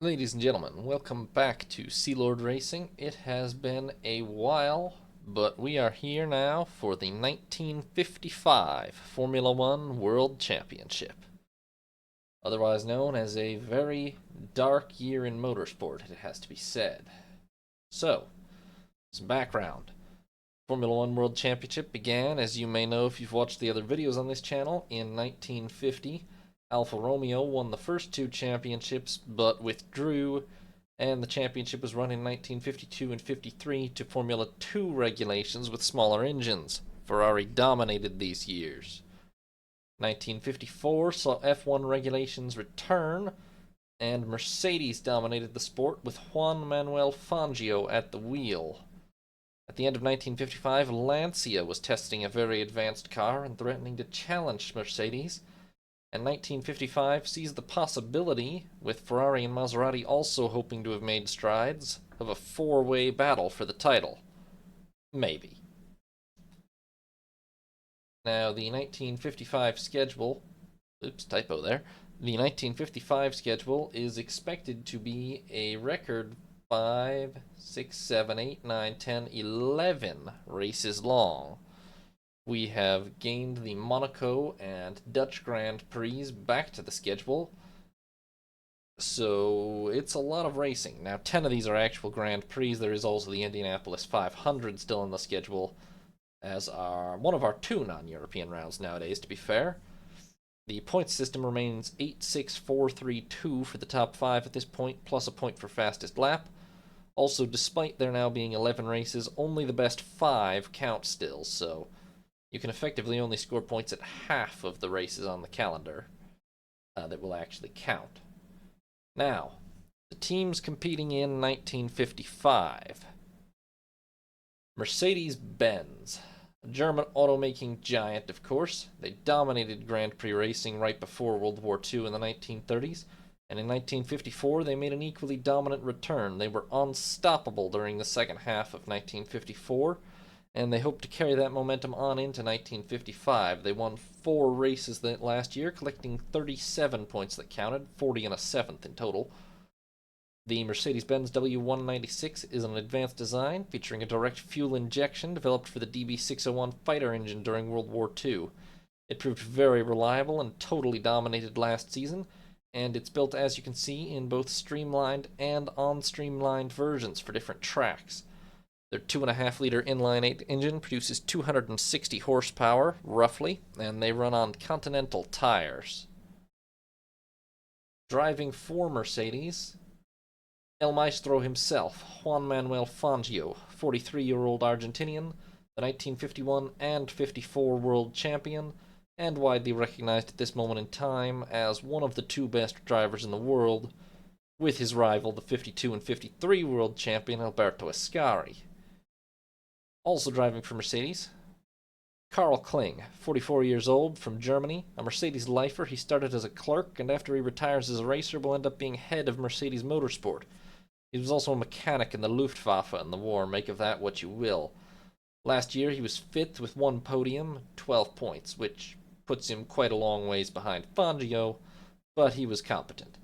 Ladies and gentlemen, welcome back to Sea Lord Racing. It has been a while, but we are here now for the 1955 Formula One World Championship. Otherwise known as a very dark year in motorsport, it has to be said. So, some background. Formula One World Championship began, as you may know if you've watched the other videos on this channel, in 1950. Alfa Romeo won the first two championships, but withdrew, and the championship was run in 1952 and 53 to Formula 2 regulations with smaller engines. Ferrari dominated these years. 1954 saw F1 regulations return, and Mercedes dominated the sport with Juan Manuel Fangio at the wheel. At the end of 1955, Lancia was testing a very advanced car and threatening to challenge Mercedes, and 1955 sees the possibility, with Ferrari and Maserati also hoping to have made strides, of a four-way battle for the title. Maybe. Now, the 1955 schedule... Oops, typo there. The 1955 schedule is expected to be a record 5, 6, 7, 8, 9, 10, 11 races long. We have gained the Monaco and Dutch Grand Prix back to the schedule, so it's a lot of racing. Now, 10 of these are actual Grand Prix. There is also the Indianapolis 500 still on the schedule, as are one of our two non-European rounds nowadays, to be fair. The point system remains 8, 6, 4, 3, 2 for the top 5 at this point, plus a point for fastest lap. Also, despite there now being 11 races, only the best 5 count still, so you can effectively only score points at half of the races on the calendar that will actually count. Now, the teams competing in 1955. Mercedes-Benz, a German automaking giant, of course. They dominated Grand Prix racing right before World War II in the 1930s, and in 1954 they made an equally dominant return. They were unstoppable during the second half of 1954, and they hope to carry that momentum on into 1955. They won 4 races that last year, collecting 37 points that counted, 40 and a 7th in total. The Mercedes-Benz W196 is an advanced design featuring a direct fuel injection developed for the DB601 fighter engine during World War II. It proved very reliable and totally dominated last season, and it's built, as you can see, in both streamlined and unstreamlined versions for different tracks. Their 2.5-liter inline-8 engine produces 260 horsepower, roughly, and they run on Continental tires. Driving for Mercedes, El Maestro himself, Juan Manuel Fangio, 43-year-old Argentinian, the 1951 and 54 world champion, and widely recognized at this moment in time as one of the 2 best drivers in the world, with his rival, the 52 and 53 world champion Alberto Ascari. Also driving for Mercedes, Karl Kling, 44 years old, from Germany, a Mercedes lifer. He started as a clerk, and after he retires as a racer will end up being head of Mercedes Motorsport. He was also a mechanic in the Luftwaffe in the war, make of that what you will. Last year he was 5th with 1 podium, 12 points, which puts him quite a long ways behind Fangio, but he was competent.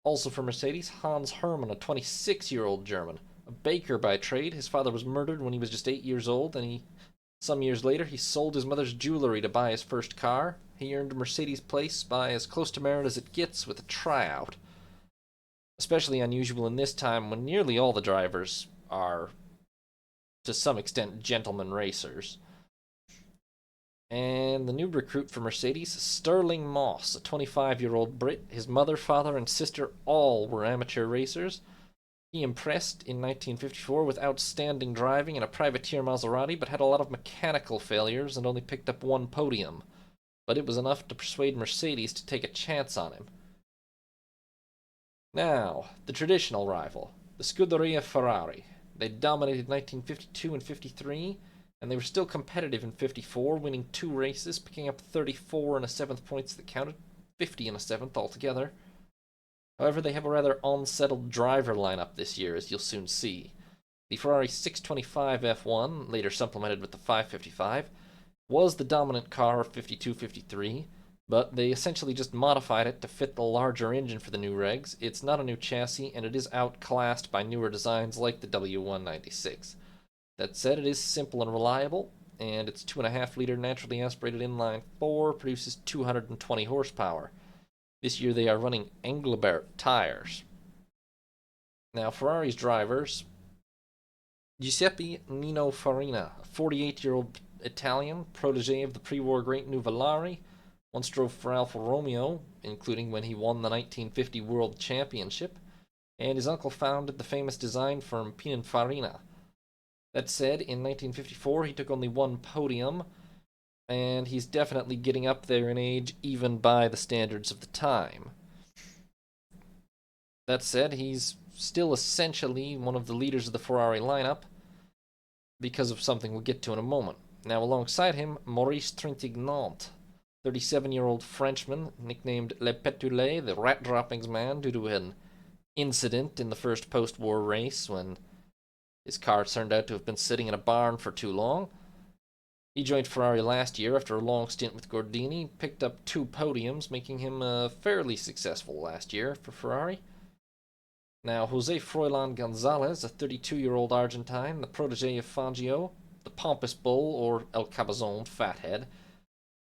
Also for Mercedes, Hans Hermann, a 26-year-old German. A baker by trade, his father was murdered when he was just 8 years old, and some years later he sold his mother's jewelry to buy his first car. He earned a Mercedes place by as close to merit as it gets with a tryout. Especially unusual in this time when nearly all the drivers are, to some extent, gentlemen racers. And the new recruit for Mercedes, Sterling Moss, a 25-year-old Brit. His mother, father, and sister all were amateur racers. He impressed in 1954 with outstanding driving in a privateer Maserati, but had a lot of mechanical failures and only picked up 1 podium. But it was enough to persuade Mercedes to take a chance on him. Now, the traditional rival, the Scuderia Ferrari. They dominated 1952 and 53, and they were still competitive in 54, winning 2 races, picking up 34 and a 7th points that counted, 50 and a 7th altogether. However, they have a rather unsettled driver lineup this year, as you'll soon see. The Ferrari 625 F1, later supplemented with the 555, was the dominant car of 52-53, But they essentially just modified it to fit the larger engine for the new regs. It's not a new chassis, and it is outclassed by newer designs like the W196. That said, it is simple and reliable, and its 2.5-liter naturally aspirated inline 4 produces 220 horsepower. This year they are running Engelbert tires. Now, Ferrari's drivers: Giuseppe Nino Farina, a 48-year-old Italian, protege of the pre-war great Nuvolari, once drove for Alfa Romeo, including when he won the 1950 World Championship, and his uncle founded the famous design firm Pininfarina. That said, in 1954 he took only one podium, and he's definitely getting up there in age even by the standards of the time. That said, he's still essentially one of the leaders of the Ferrari lineup because of something we'll get to in a moment. Now, alongside him, Maurice Trintignant, 37-year-old Frenchman, nicknamed Le Pétulé, the rat droppings man, due to an incident in the first post-war race when his car turned out to have been sitting in a barn for too long. He joined Ferrari last year after a long stint with Gordini, picked up 2 podiums, making him fairly successful last year for Ferrari. Now, Jose Froilan Gonzalez, a 32-year-old Argentine, the protege of Fangio, the pompous bull, or El Cabazon fathead,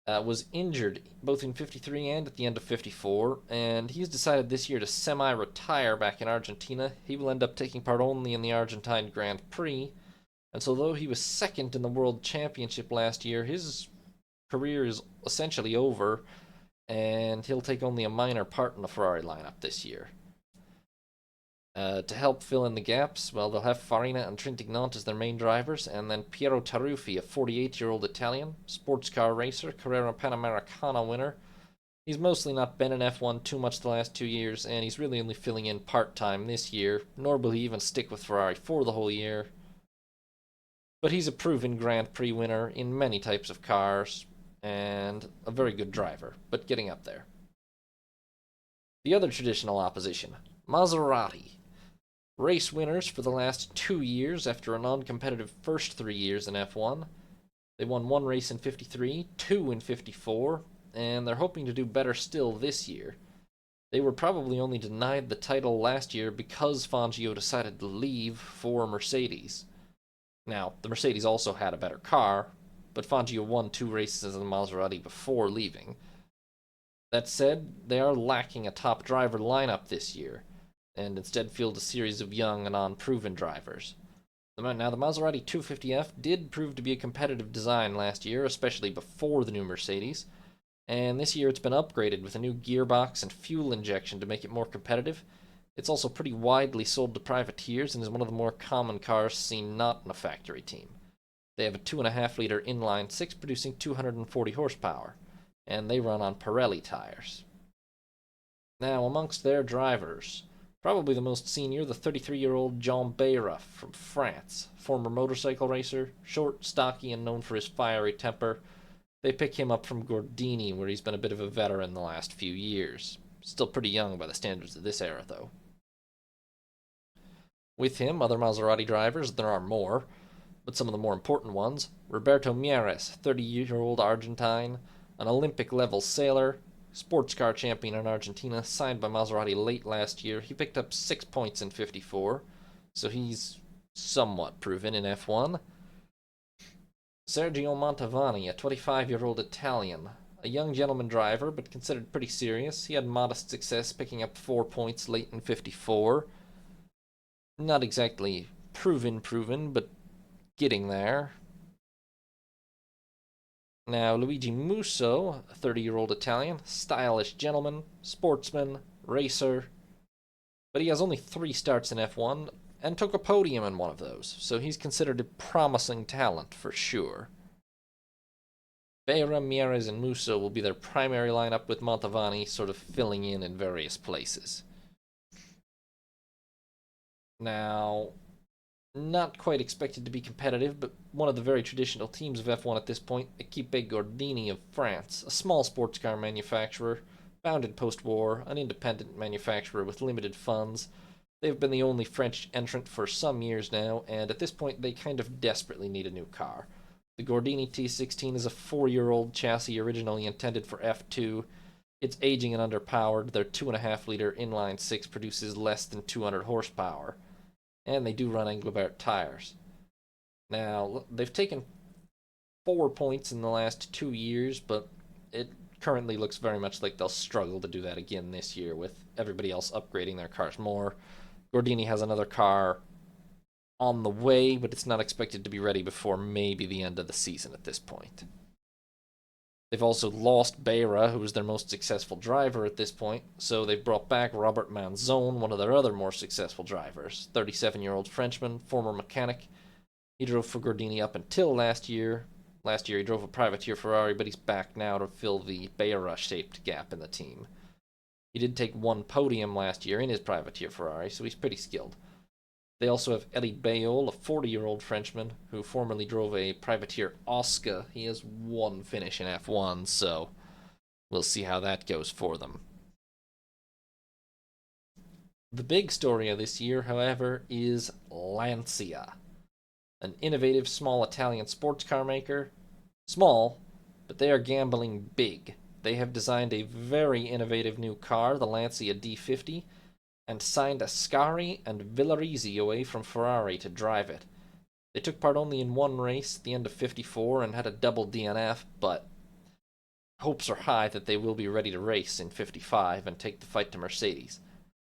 was injured both in 53 and at the end of 54, and he's decided this year to semi-retire back in Argentina. He will end up taking part only in the Argentine Grand Prix, and so though he was second in the World Championship last year, his career is essentially over, and he'll take only a minor part in the Ferrari lineup this year. To help fill in the gaps, well, they'll have Farina and Trintignant as their main drivers, and then Piero Taruffi, a 48-year-old Italian, sports car racer, Carrera Panamericana winner. He's mostly not been in F1 too much the last 2 years, and he's really only filling in part-time this year, nor will he even stick with Ferrari for the whole year. But he's a proven Grand Prix winner in many types of cars, and a very good driver, but getting up there. The other traditional opposition, Maserati. Race winners for the last 2 years after a non-competitive first 3 years in F1. They won 1 race in 53, 2 in 54, and they're hoping to do better still this year. They were probably only denied the title last year because Fangio decided to leave for Mercedes. Now, the Mercedes also had a better car, but Fangio won 2 races in the Maserati before leaving. That said, they are lacking a top driver lineup this year, and instead field a series of young and unproven drivers. Now, the Maserati 250F did prove to be a competitive design last year, especially before the new Mercedes, and this year it's been upgraded with a new gearbox and fuel injection to make it more competitive. It's also pretty widely sold to privateers and is one of the more common cars seen not in a factory team. They have a 2.5-liter inline 6 producing 240 horsepower, and they run on Pirelli tires. Now, amongst their drivers, probably the most senior, the 33-year-old Jean Beira from France, former motorcycle racer, short, stocky, and known for his fiery temper. They pick him up from Gordini, where he's been a bit of a veteran the last few years. Still pretty young by the standards of this era, though. With him, other Maserati drivers, there are more, but some of the more important ones: Roberto Mieres, 30-year-old Argentine, an Olympic-level sailor, sports car champion in Argentina, signed by Maserati late last year. He picked up 6 points in 54, so he's somewhat proven in F1. Sergio Mantovani, a 25-year-old Italian, a young gentleman driver, but considered pretty serious. He had modest success, picking up 4 points late in 54. Not exactly proven, but getting there. Now, Luigi Musso, a 30-year-old Italian, stylish gentleman, sportsman, racer, but he has only 3 starts in F1 and took a podium in one of those, so he's considered a promising talent for sure. Beira, Mieres, and Musso will be their primary lineup, with Mantovani sort of filling in various places. Now, not quite expected to be competitive, but one of the very traditional teams of F1 at this point, Equipe Gordini of France, a small sports car manufacturer, founded post-war, an independent manufacturer with limited funds. They've been the only French entrant for some years now, and at this point they kind of desperately need a new car. The Gordini T16 is a 4-year-old chassis originally intended for F2. It's aging and underpowered. Their 2.5-liter inline 6 produces less than 200 horsepower. And they do run Engelbert tires. Now, they've taken 4 points in the last 2 years, but it currently looks very much like they'll struggle to do that again this year with everybody else upgrading their cars more. Gordini has another car on the way, but it's not expected to be ready before maybe the end of the season at this point. They've also lost Beira, who was their most successful driver at this point, so they've brought back Robert Manzone, one of their other more successful drivers, 37-year-old Frenchman, former mechanic. He drove for Gordini up until last year. Last year he drove a privateer Ferrari, but he's back now to fill the Beira-shaped gap in the team. He did take 1 podium last year in his privateer Ferrari, so he's pretty skilled. They also have Elie Bayol, a 40-year-old Frenchman who formerly drove a privateer Oscar. He has 1 finish in F1, so we'll see how that goes for them. The big story of this year, however, is Lancia, an innovative small Italian sports car maker. Small, but they are gambling big. They have designed a very innovative new car, the Lancia D50, and signed Ascari and Villarizi away from Ferrari to drive it. They took part only in 1 race at the end of 54 and had a double DNF, but hopes are high that they will be ready to race in 55 and take the fight to Mercedes.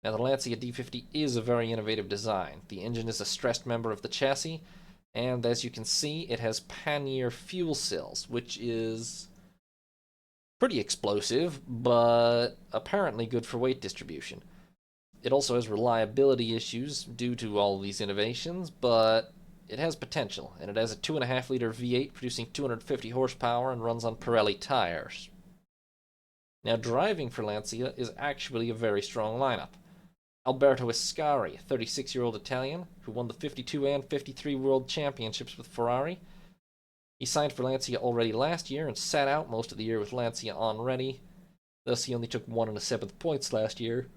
Now, the Lancia D50 is a very innovative design. The engine is a stressed member of the chassis, and as you can see, it has pannier fuel cells, which is pretty explosive, but apparently good for weight distribution. It also has reliability issues due to all these innovations, but it has potential, and it has a 2.5-liter V8 producing 250 horsepower and runs on Pirelli tires. Now, driving for Lancia is actually a very strong lineup. Alberto Ascari, a 36-year-old Italian who won the 52 and 53 World Championships with Ferrari. He signed for Lancia already last year and sat out most of the year with Lancia on ready. Thus, he only took 1 1/7 points last year.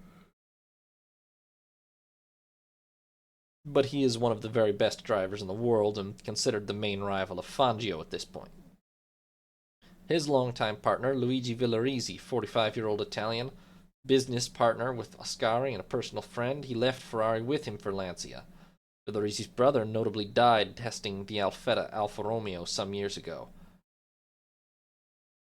But he is one of the very best drivers in the world and considered the main rival of Fangio at this point. His longtime partner, Luigi Villarizi, 45-year-old Italian, business partner with Ascari and a personal friend, he left Ferrari with him for Lancia. Villarizi's brother notably died testing the Alfetta Alfa Romeo some years ago.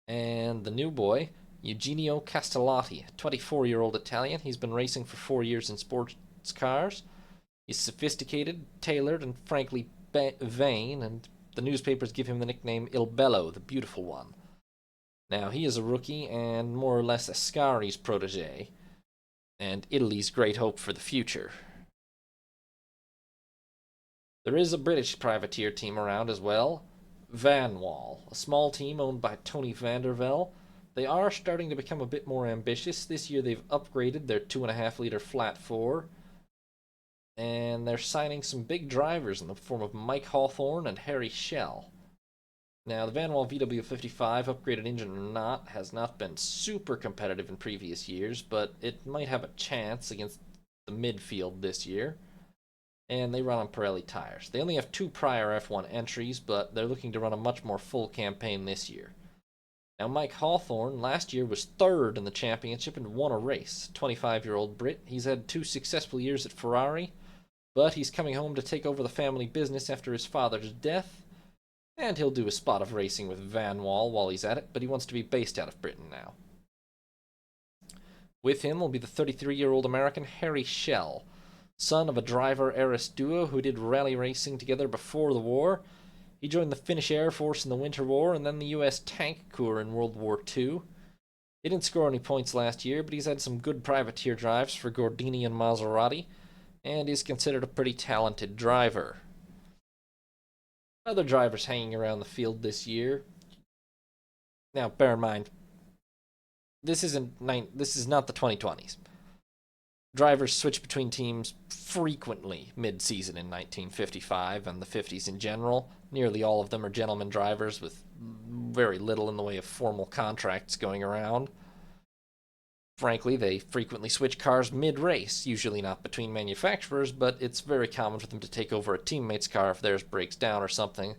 And the new boy, Eugenio Castellotti, a 24-year-old Italian. He's been racing for 4 years in sports cars. He's sophisticated, tailored, and frankly vain, and the newspapers give him the nickname Il Bello, the Beautiful One. Now, he is a rookie and more or less Ascari's protege, and Italy's great hope for the future. There is a British privateer team around as well, Vanwall, a small team owned by Tony Vandervelde. They are starting to become a bit more ambitious. This year they've upgraded their 2.5-liter flat 4, and they're signing some big drivers in the form of Mike Hawthorne and Harry Schell. Now, the Vanwall VW55, upgraded engine or not, has not been super competitive in previous years, but it might have a chance against the midfield this year. And they run on Pirelli tires. They only have 2 prior F1 entries, but they're looking to run a much more full campaign this year. Now, Mike Hawthorne last year was 3rd in the championship and won a race. 25-year-old Brit. He's had 2 successful years at Ferrari, but he's coming home to take over the family business after his father's death. And he'll do a spot of racing with Vanwall while he's at it, but he wants to be based out of Britain now. With him will be the 33-year-old American Harry Schell, son of a driver-heiress duo who did rally racing together before the war. He joined the Finnish Air Force in the Winter War and then the U.S. Tank Corps in World War II. He didn't score any points last year, but he's had some good privateer drives for Gordini and Maserati, and is considered a pretty talented driver. Other drivers hanging around the field this year. Now, bear in mind, this is not the 2020s. Drivers switch between teams frequently mid-season in 1955 and the 50s in general. Nearly all of them are gentlemen drivers with very little in the way of formal contracts going around. Frankly, they frequently switch cars mid-race, usually not between manufacturers, but it's very common for them to take over a teammate's car if theirs breaks down or something.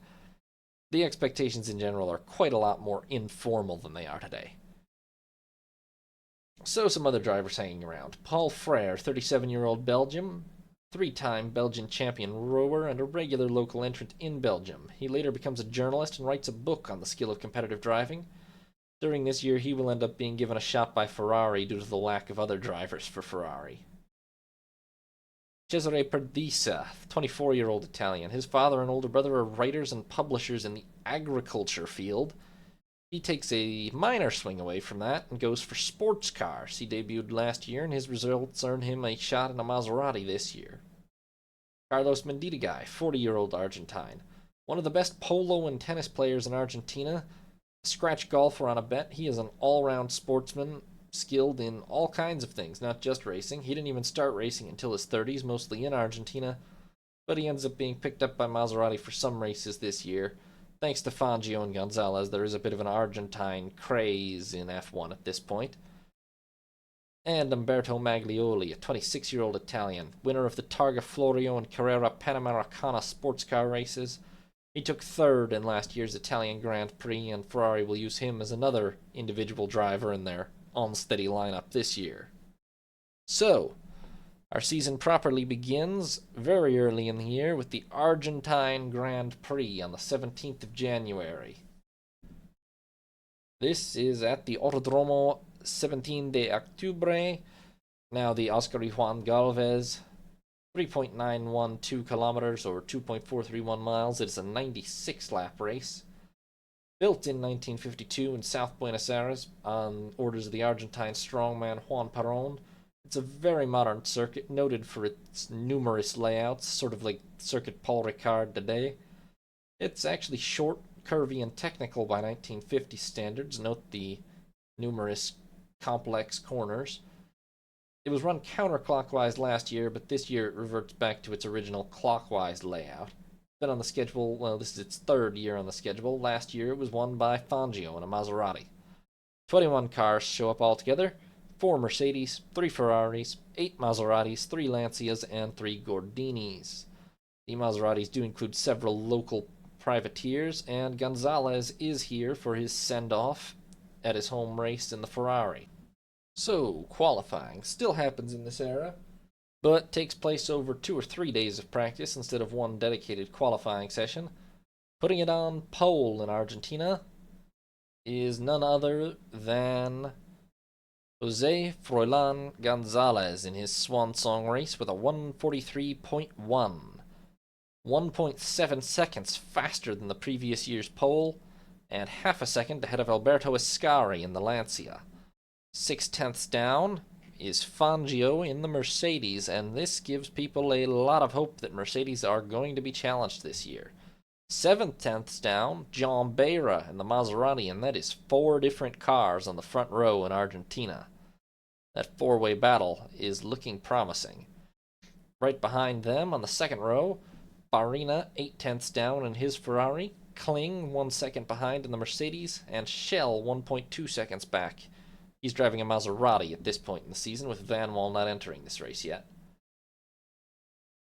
the expectations in general are quite a lot more informal than they are today. So some other drivers hanging around. Paul Frère, 37-year-old Belgium, three-time Belgian champion rower and a regular local entrant in Belgium. He later becomes a journalist and writes a book on the skill of competitive driving. During this year, he will end up being given a shot by Ferrari due to the lack of other drivers for Ferrari. Cesare Perdisa, 24-year-old Italian. His father and older brother are writers and publishers in the agriculture field. He takes a minor swing away from that and goes for sports cars. He debuted last year, and his results earned him a shot in a Maserati this year. Carlos Mendieta, 40-year-old Argentine. One of the best polo and tennis players in Argentina. A scratch golfer on a bet. He is an all-round sportsman, skilled in all kinds of things, not just racing. He didn't even start racing until his 30s, mostly in Argentina, but he ends up being picked up by Maserati for some races this year. Thanks to Fangio and Gonzalez, there is a bit of an Argentine craze in F1 at this point. And Umberto Maglioli, a 26-year-old Italian, winner of the Targa Florio and Carrera Panamericana sports car races. He took third in last year's Italian Grand Prix, and Ferrari will use him as another individual driver in their unsteady lineup this year. So, our season properly begins very early in the year with the Argentine Grand Prix on the 17th of January. This is at the Autodromo 17 de Octubre, now the Oscar y Juan Galvez, 3.912 kilometers or 2.431 miles. It is a 96-lap race. Built in 1952 in South Buenos Aires on orders of the Argentine strongman Juan Perón. It's a very modern circuit, noted for its numerous layouts, sort of like Circuit Paul Ricard today. It's actually short, curvy, and technical by 1950 standards. Note the numerous complex corners. It was run counterclockwise last year, but this year it reverts back to its original clockwise layout. Been on the schedule, well, this is its third year on the schedule. Last year it was won by Fangio in a Maserati. 21 cars show up altogether. 4 Mercedes, 3 Ferraris, 8 Maseratis, 3 Lancias, and 3 Gordinis. The Maseratis do include several local privateers, and Gonzalez is here for his send-off at his home race in the Ferrari. So, qualifying still happens in this era, but takes place over 2 or 3 days of practice instead of one dedicated qualifying session. Putting it on pole in Argentina is none other than Jose Froilán González in his swan song race with a 1:43.1. 1.7 seconds faster than the previous year's pole, and half a second ahead of Alberto Ascari in the Lancia. 0.6 down is Fangio in the Mercedes, and this gives people a lot of hope that Mercedes are going to be challenged this year. 0.7 down, John Beira in the Maserati, and that is 4 different cars on the front row in Argentina. That 4-way battle is looking promising. Right behind them on the second row, Farina 0.8 down in his Ferrari, Kling 1 second behind in the Mercedes, and Schell 1.2 seconds back. He's driving a Maserati at this point in the season, with Van Wall not entering this race yet.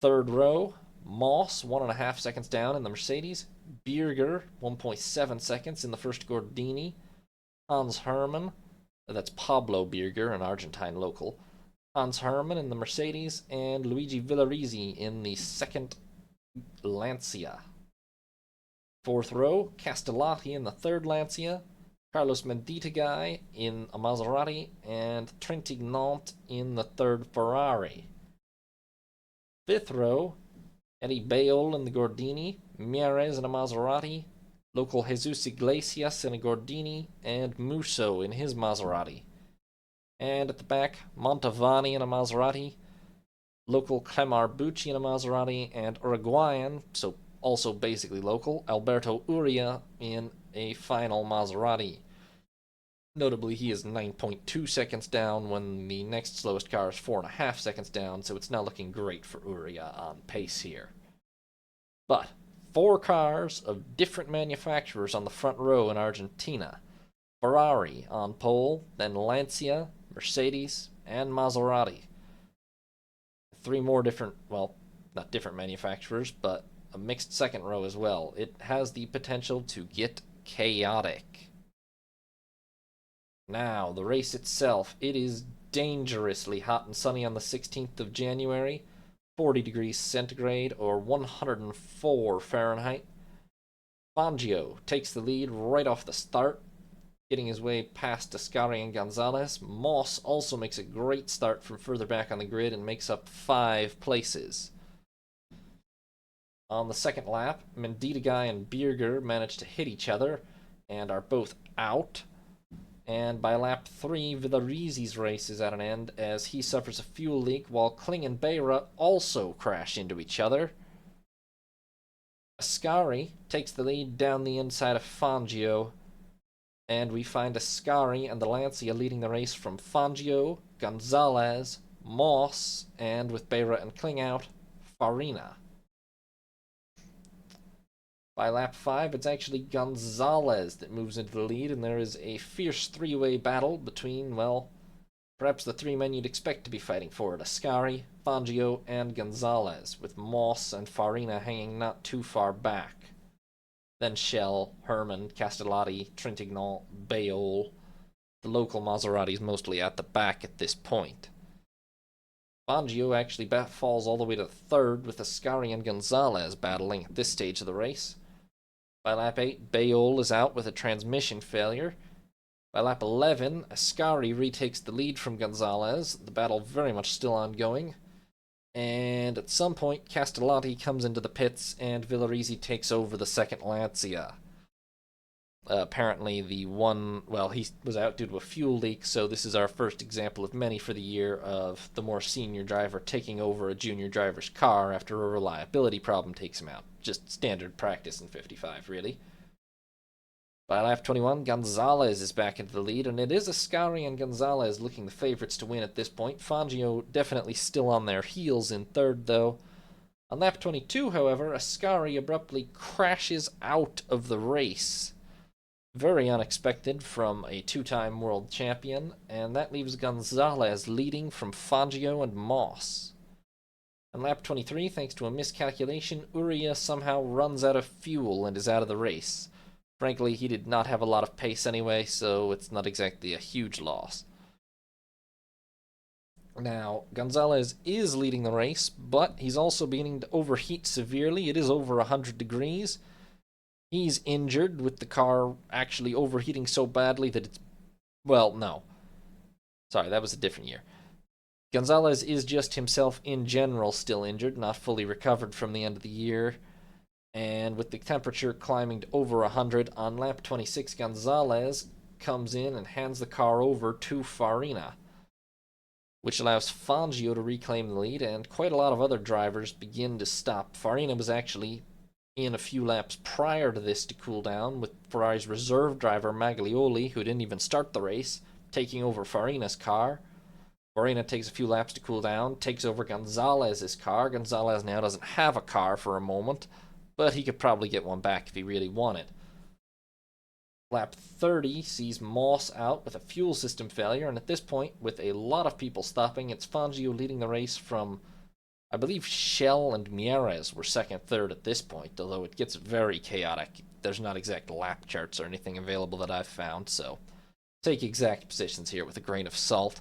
Third row, Moss 1.5 seconds down in the Mercedes, Bierger 1.7 seconds in the first Gordini, Hans Hermann, that's Pablo Bierger, an Argentine local, Hans Hermann in the Mercedes, and Luigi Villarizi in the second Lancia. Fourth row, Castellati in the third Lancia, Carlos Mendieta in a Maserati, and Trintignant in the third Ferrari. Fifth row, Eddie Bayol in the Gordini, Mieres in a Maserati, local Jesus Iglesias in a Gordini, and Musso in his Maserati. And at the back, Montavani in a Maserati, local Clemar Bucci in a Maserati, and Uruguayan, so also basically local, Alberto Uria in a final Maserati. Notably, he is 9.2 seconds down when the next slowest car is 4.5 seconds down, so it's not looking great for Uria on pace here. But 4 cars of different manufacturers on the front row in Argentina. Ferrari on pole, then Lancia, Mercedes, and Maserati. 3 more different, well, not different manufacturers, but a mixed second row as well. It has the potential to get chaotic. Now, the race itself, it is dangerously hot and sunny on the 16th of January, 40 degrees centigrade or 104 Fahrenheit. Fangio takes the lead right off the start, getting his way past Ascari and Gonzalez. Moss also makes a great start from further back on the grid and makes up 5 places. On the second lap, Mendidegai and Bierger manage to hit each other and are both out. And by lap 3, Villarizi's race is at an end as he suffers a fuel leak while Kling and Beira also crash into each other. Ascari takes the lead down the inside of Fangio, and we find Ascari and the Lancia leading the race from Fangio, Gonzalez, Moss, and with Beira and Kling out, Farina. By lap 5, it's actually Gonzalez that moves into the lead, and there is a fierce three-way battle between, well, perhaps the 3 men you'd expect to be fighting for it: Ascari, Fangio, and Gonzalez, with Moss and Farina hanging not too far back. Then Schell, Herman, Castellati, Trintignant, Bayol. The local Maseratis mostly at the back at this point. Fangio actually falls all the way to 3rd, with Ascari and Gonzalez battling at this stage of the race. By lap 8, Bayol is out with a transmission failure. By lap 11, Ascari retakes the lead from Gonzalez, the battle very much still ongoing. And at some point, Castellati comes into the pits and Villarizi takes over the second Lancia. Apparently he was out due to a fuel leak, so this is our first example of many for the year of the more senior driver taking over a junior driver's car after a reliability problem takes him out. Just standard practice in 55, really. By lap 21, Gonzalez is back into the lead, and it is Ascari and Gonzalez looking the favorites to win at this point. Fangio definitely still on their heels in 3rd, though. On lap 22, however, Ascari abruptly crashes out of the race. Very unexpected from a 2-time world champion, and that leaves Gonzalez leading from Fangio and Moss. On lap 23, thanks to a miscalculation, Uria somehow runs out of fuel and is out of the race. Frankly, he did not have a lot of pace anyway, so it's not exactly a huge loss. Now, Gonzalez is leading the race, but he's also beginning to overheat severely. It is over 100 degrees. He's injured, with the car actually overheating so badly that it's... Well, no. Sorry, that was a different year. Gonzalez is just himself in general still injured, not fully recovered from the end of the year. And with the temperature climbing to over 100, on lap 26, Gonzalez comes in and hands the car over to Farina, which allows Fangio to reclaim the lead, and quite a lot of other drivers begin to stop. Farina was actually in a few laps prior to this to cool down, with Ferrari's reserve driver Maglioli, who didn't even start the race, taking over Farina's car. Farina takes a few laps to cool down, takes over Gonzalez's car. Gonzalez now doesn't have a car for a moment, but he could probably get one back if he really wanted. Lap 30 sees Moss out with a fuel system failure, and at this point, with a lot of people stopping, it's Fangio leading the race from, I believe, Schell and Mieres were 2nd, 3rd at this point, although it gets very chaotic. There's not exact lap charts or anything available that I've found, so take exact positions here with a grain of salt.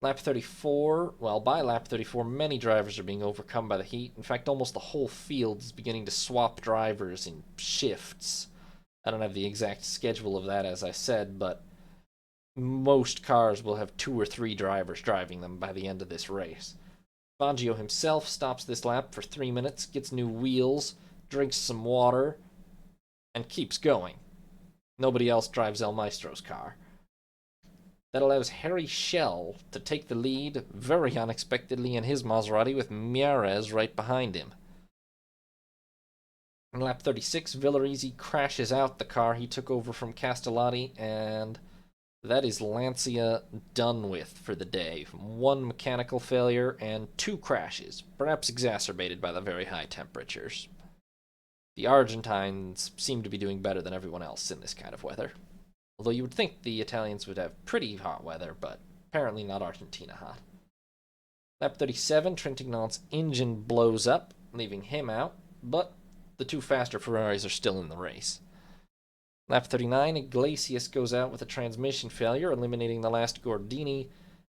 Lap 34, by lap 34, many drivers are being overcome by the heat. In fact, almost the whole field is beginning to swap drivers in shifts. I don't have the exact schedule of that, as I said, but most cars will have 2 or 3 drivers driving them by the end of this race. Fangio himself stops this lap for 3 minutes, gets new wheels, drinks some water, and keeps going. Nobody else drives El Maestro's car. That allows Harry Schell to take the lead very unexpectedly in his Maserati, with Mieres right behind him. In lap 36, Villarizi crashes out the car he took over from Castellati, and that is Lancia done with for the day. 1 mechanical failure and 2 crashes, perhaps exacerbated by the very high temperatures. The Argentines seem to be doing better than everyone else in this kind of weather. Although you would think the Italians would have pretty hot weather, but apparently not Argentina hot. Lap 37, Trintignant's engine blows up, leaving him out. but the two faster Ferraris are still in the race. Lap 39, Iglesias goes out with a transmission failure, eliminating the last Gordini,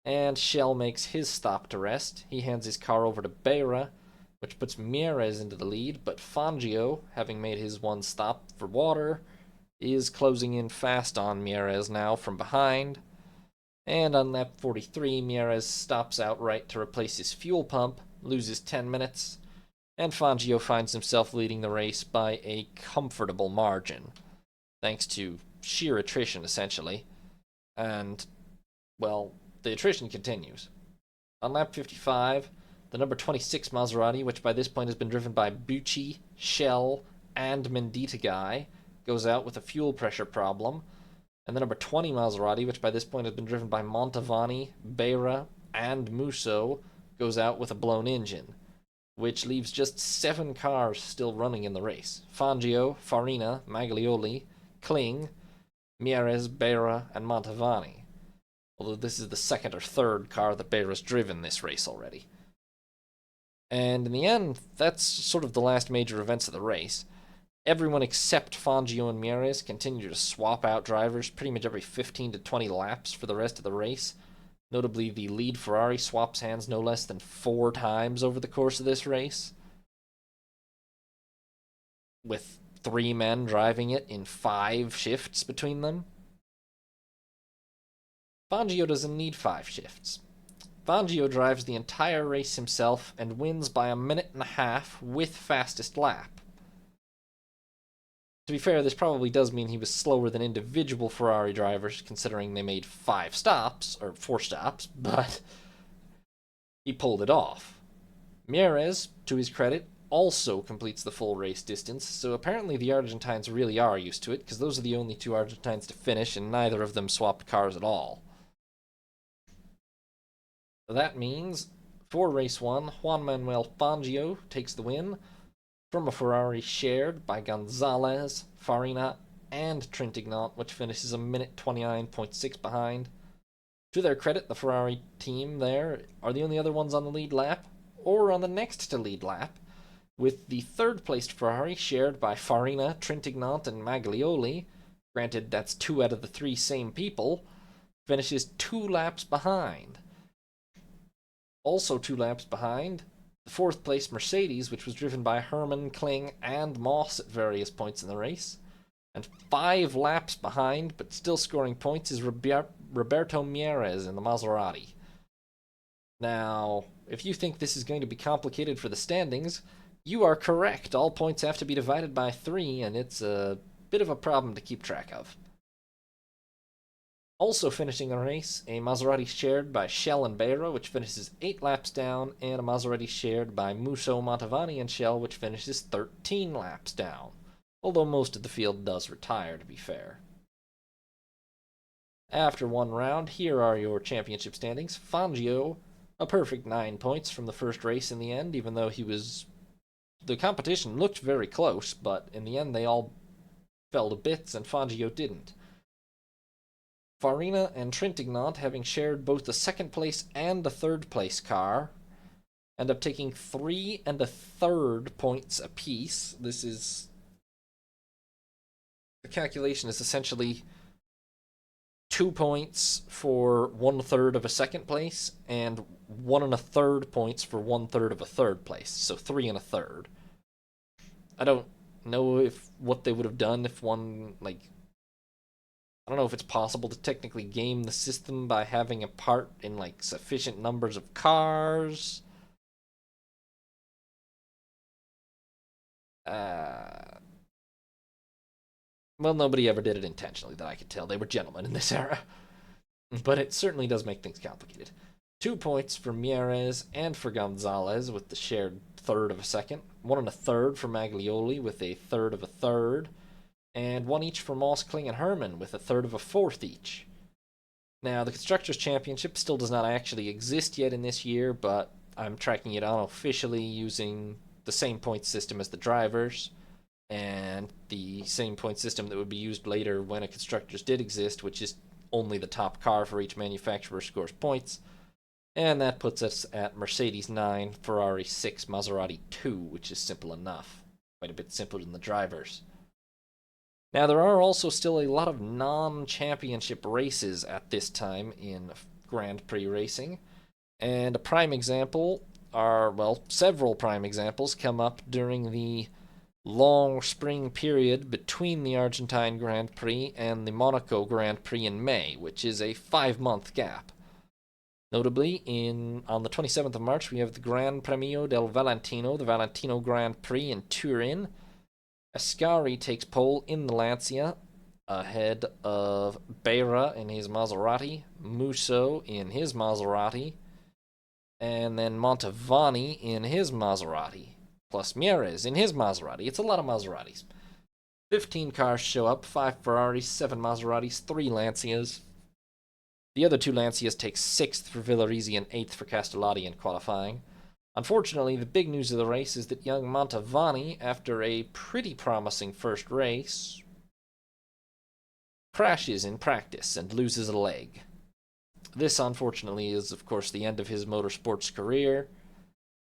and Shell makes his stop to rest. He hands his car over to Beira, which puts Mieres into the lead, but Fangio, having made his one stop for water, is closing in fast on Mieres now from behind. And on lap 43, Mieres stops outright to replace his fuel pump, loses 10 minutes, and Fangio finds himself leading the race by a comfortable margin, thanks to sheer attrition, essentially. And, well, the attrition continues. On lap 55, the number 26 Maserati, which by this point has been driven by Bucci, Shell, and Mendita Guy, goes out with a fuel pressure problem. And the number 20 Maserati, which by this point has been driven by Montavani, Beira, and Musso, goes out with a blown engine, which leaves just 7 cars still running in the race. Fangio, Farina, Maglioli, Kling, Mieres, Beira, and Montavani. Although this is the second or third car that Beira's driven this race already. And in the end, that's sort of the last major events of the race. Everyone except Fangio and Mieres continue to swap out drivers pretty much every 15 to 20 laps for the rest of the race. Notably, the lead Ferrari swaps hands no less than 4 times over the course of this race, with 3 men driving it in 5 shifts between them. Fangio doesn't need 5 shifts. Fangio drives the entire race himself and wins by a minute and a half with fastest lap. To be fair, this probably does mean he was slower than individual Ferrari drivers, considering they made 4 stops, but he pulled it off. Mieres, to his credit, also completes the full race distance, so apparently the Argentines really are used to it, because those are the only 2 Argentines to finish, and neither of them swapped cars at all. That means, for race 1, Juan Manuel Fangio takes the win from a Ferrari shared by Gonzalez, Farina, and Trintignant, which finishes a minute 29.6 behind. To their credit, the Ferrari team there are the only other ones on the lead lap, or on the next to lead lap, with the third-placed Ferrari shared by Farina, Trintignant, and Maglioli. Granted, that's 2 out of the 3 same people, finishes 2 laps behind. Also 2 laps behind, the 4th-placed Mercedes, which was driven by Herman, Kling, and Moss at various points in the race. And 5 laps behind, but still scoring points, is Roberto Mieres in the Maserati. Now, if you think this is going to be complicated for the standings, you are correct. All points have to be divided by 3, and it's a bit of a problem to keep track of. Also finishing the race, a Maserati shared by Shell and Beira, which finishes 8 laps down, and a Maserati shared by Musso, Montavani, and Shell, which finishes 13 laps down. Although most of the field does retire, to be fair. After one round, here are your championship standings. Fangio, a perfect 9 points from the first race in the end, even though the competition looked very close, but in the end they all fell to bits, and Fangio didn't. Farina and Trintignant, having shared both the 2nd place and the 3rd place car, end up taking 3 1/3 points apiece. The calculation is essentially 2 points for 1/3 of a 2nd place, and 1 1/3 points for 1/3 of a 3rd place, so 3 1/3. I don't know what they would have done if I don't know if it's possible to technically game the system by having a part in, sufficient numbers of cars. Well, nobody ever did it intentionally that I could tell. They were gentlemen in this era. But it certainly does make things complicated. 2 points for Mieres and for Gonzalez with the shared 1/3 of a second. 1 1/3 for Maglioli with a 1/3 of a 1/3. And 1 each for Moss, Kling, and Herman with a 1/3 of a 1/4 each. Now, the Constructors' Championship still does not actually exist yet in this year, but I'm tracking it unofficially using the same point system as the drivers, and the same point system that would be used later when a Constructors did exist, which is only the top car for each manufacturer scores points. And that puts us at Mercedes 9, Ferrari 6, Maserati 2, which is simple enough. quite a bit simpler than the drivers. Now, there are also still a lot of non-championship races at this time in Grand Prix racing, and a prime example are, well, several prime examples come up during the long spring period between the Argentine Grand Prix and the Monaco Grand Prix in May, which is a 5-month gap. Notably, on the 27th of March, we have the Gran Premio del Valentino, the Valentino Grand Prix in Turin. Ascari takes pole in the Lancia, ahead of Beira in his Maserati, Musso in his Maserati, and then Mantovani in his Maserati, plus Mieres in his Maserati. It's a lot of Maseratis. 15 cars show up, 5 Ferraris, 7 Maseratis, 3 Lancias. The other 2 Lancias take 6th for Villarizi and 8th for Castellati in qualifying. Unfortunately, the big news of the race is that young Mantovani, after a pretty promising first race, crashes in practice and loses a leg. This, unfortunately, is, of course, the end of his motorsports career,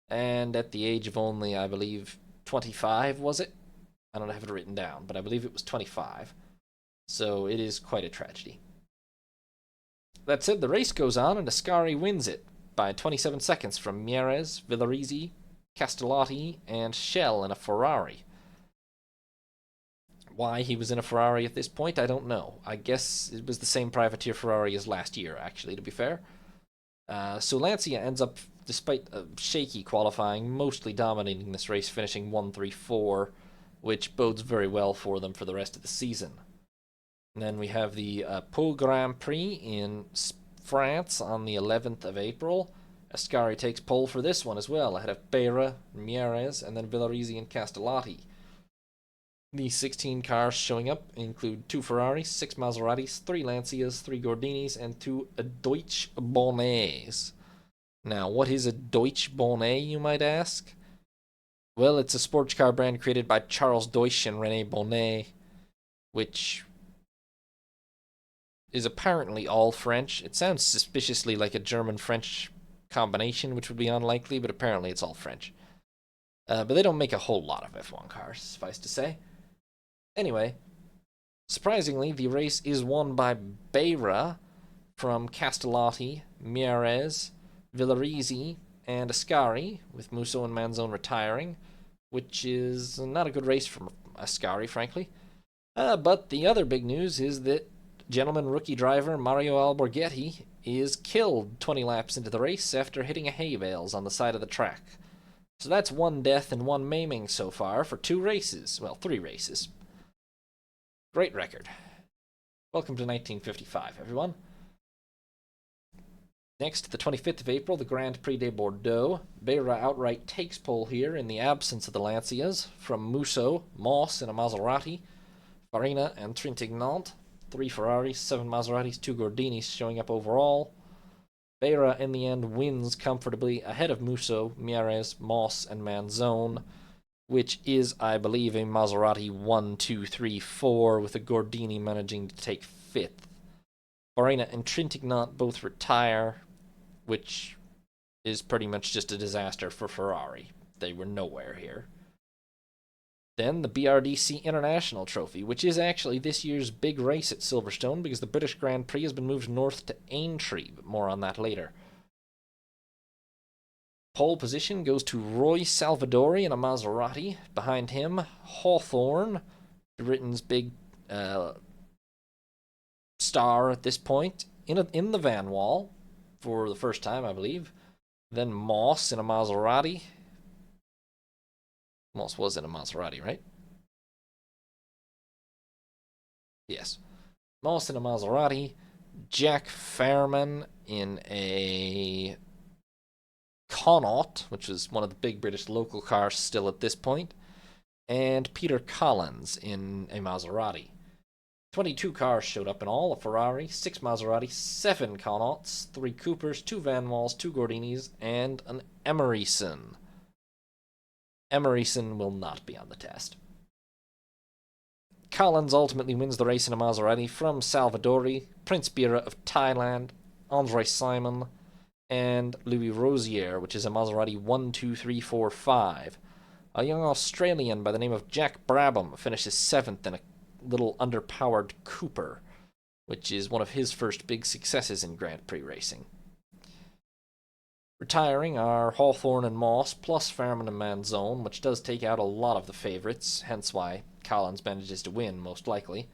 and at the age of only, I believe, 25, was it? I don't have it written down, but I believe it was 25. So it is quite a tragedy. That said, the race goes on, and Ascari wins it by 27 seconds from Mieres, Villarizi, Castellati, and Schell in a Ferrari. Why he was in a Ferrari at this point, I don't know. I guess it was the same privateer Ferrari as last year, actually, to be fair. So Lancia ends up, despite a shaky qualifying, mostly dominating this race, finishing 1-3-4, which bodes very well for them for the rest of the season. And then we have the Pau Grand Prix in France on the 11th of April. Ascari takes pole for this one as well, ahead of Beira, Mieres, and then Villarizi and Castellati. The 16 cars showing up include 2 Ferraris, 6 Maseratis, 3 Lancias, 3 Gordinis, and 2 Deutsche Bonnets. Now, what is a Deutsche Bonnet, you might ask? Well, it's a sports car brand created by Charles Deutsch and René Bonnet, which is apparently all French. It sounds suspiciously like a German-French combination, which would be unlikely, but apparently it's all French. But they don't make a whole lot of F1 cars, suffice to say. Anyway, surprisingly, the race is won by Beira from Castellati, Mieres, Villarizi, and Ascari, with Musso and Manzone retiring, which is not a good race for Ascari, frankly. But the other big news is that gentleman rookie driver Mario Alborghetti is killed 20 laps into the race after hitting a hay bales on the side of the track. So that's 1 death and 1 maiming so far for 2 races. Well, 3 races. Great record. Welcome to 1955, everyone. Next, the 25th of April, the Grand Prix de Bordeaux. Beira outright takes pole here in the absence of the Lancias from Musso, Moss in a Maserati, Farina and Trintignant. 3 Ferraris, 7 Maseratis, 2 Gordinis showing up overall. Beira, in the end, wins comfortably ahead of Musso, Mieres, Moss, and Manzone, which is, I believe, a Maserati 1, 2, 3, 4, with a Gordini managing to take 5th. Farina and Trintignant both retire, which is pretty much just a disaster for Ferrari. They were nowhere here. Then the BRDC International Trophy, which is actually this year's big race at Silverstone because the British Grand Prix has been moved north to Aintree, but more on that later. Pole position goes to Roy Salvadori in a Maserati. Behind him, Hawthorne, Britain's big star at this point, in the van wall for the first time, I believe. Then Moss in a Maserati. Moss was in a Maserati, right? Yes. Moss in a Maserati. Jack Fairman in a Connaught, which is one of the big British local cars still at this point. And Peter Collins in a Maserati. 22 cars showed up in all, a Ferrari, 6 Maserati, 7 Connaughts, 3 Coopers, 2 Van Walls, 2 Gordinis, and an Emeryson. Emeryson will not be on the test. Collins ultimately wins the race in a Maserati from Salvadori, Prince Bira of Thailand, Andre Simon, and Louis Rosier, which is a Maserati 1, 2, 3, 4, 5. A young Australian by the name of Jack Brabham finishes 7th in a little underpowered Cooper, which is one of his first big successes in Grand Prix racing. Retiring are Hawthorne and Moss, plus Fairman and Manzone, which does take out a lot of the favourites, hence why Collins manages to win, most likely.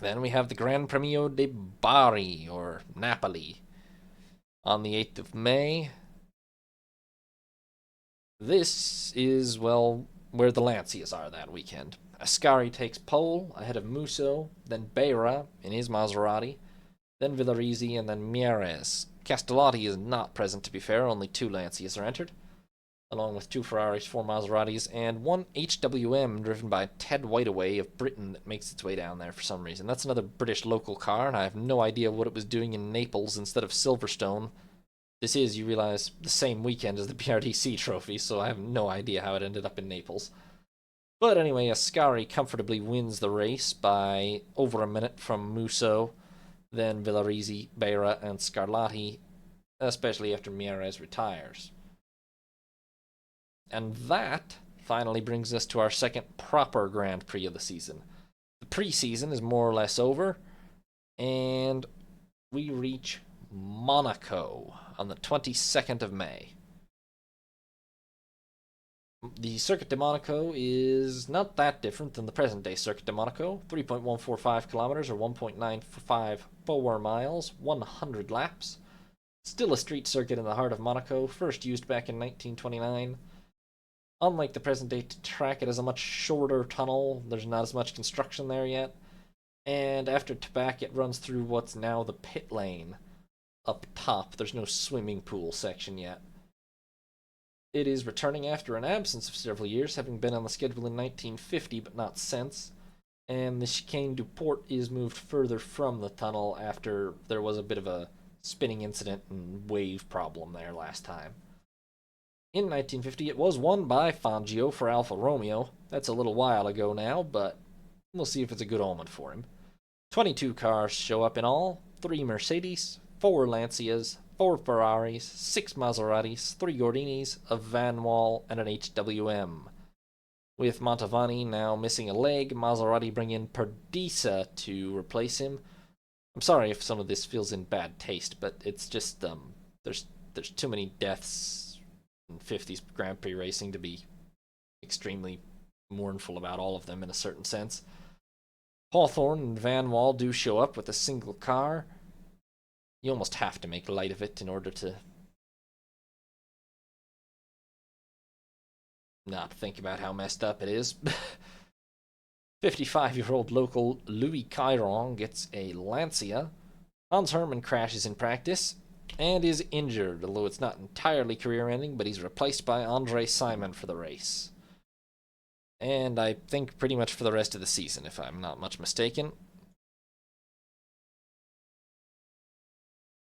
Then we have the Gran Premio de Bari, or Napoli, on the 8th of May. This is, well, where the Lancias are that weekend. Ascari takes pole ahead of Musso, then Beira in his Maserati, then Villarizi, and then Mieres. Castellotti is not present, to be fair. Only 2 Lancias are entered, along with 2 Ferraris, 4 Maseratis, and 1 HWM driven by Ted Whiteaway of Britain that makes its way down there for some reason. That's another British local car, and I have no idea what it was doing in Naples instead of Silverstone. This is, you realize, the same weekend as the BRDC trophy, so I have no idea how it ended up in Naples. But anyway, Ascari comfortably wins the race by over a minute from Musso, then Villarizi, Beira, and Scarlatti, especially after Mieres retires. And that finally brings us to our second proper Grand Prix of the season. The pre-season is more or less over, and we reach Monaco on the 22nd of May. The Circuit de Monaco is not that different than the present-day Circuit de Monaco. 3.145 kilometers, or 1.954 miles, 100 laps. Still a street circuit in the heart of Monaco, first used back in 1929. Unlike the present-day track, it has a much shorter tunnel. There's not as much construction there yet. And after Tabac, it runs through what's now the pit lane up top. There's no swimming pool section yet. It is returning after an absence of several years, having been on the schedule in 1950 but not since, and the Chicane du Port is moved further from the tunnel after there was a bit of a spinning incident and wave problem there last time. In 1950 it was won by Fangio for Alfa Romeo. That's a little while ago now, but we'll see if it's a good omen for him. 22 cars show up in all, 3 Mercedes, 4 Lancias, 4 Ferraris, 6 Maseratis, 3 Gordinis, a Van Wall, and an HWM. With Mantovani now missing a leg, Maserati bring in Perdisa to replace him. I'm sorry if some of this feels in bad taste, but it's just there's too many deaths in 50s Grand Prix racing to be extremely mournful about all of them in a certain sense. Hawthorne and Van Wall do show up with a single car. You almost have to make light of it in order to not think about how messed up it is. 55-year-old local Louis Chiron gets a Lancia. Hans Hermann crashes in practice and is injured, although it's not entirely career-ending, but he's replaced by Andre Simon for the race. And I think pretty much for the rest of the season, if I'm not much mistaken.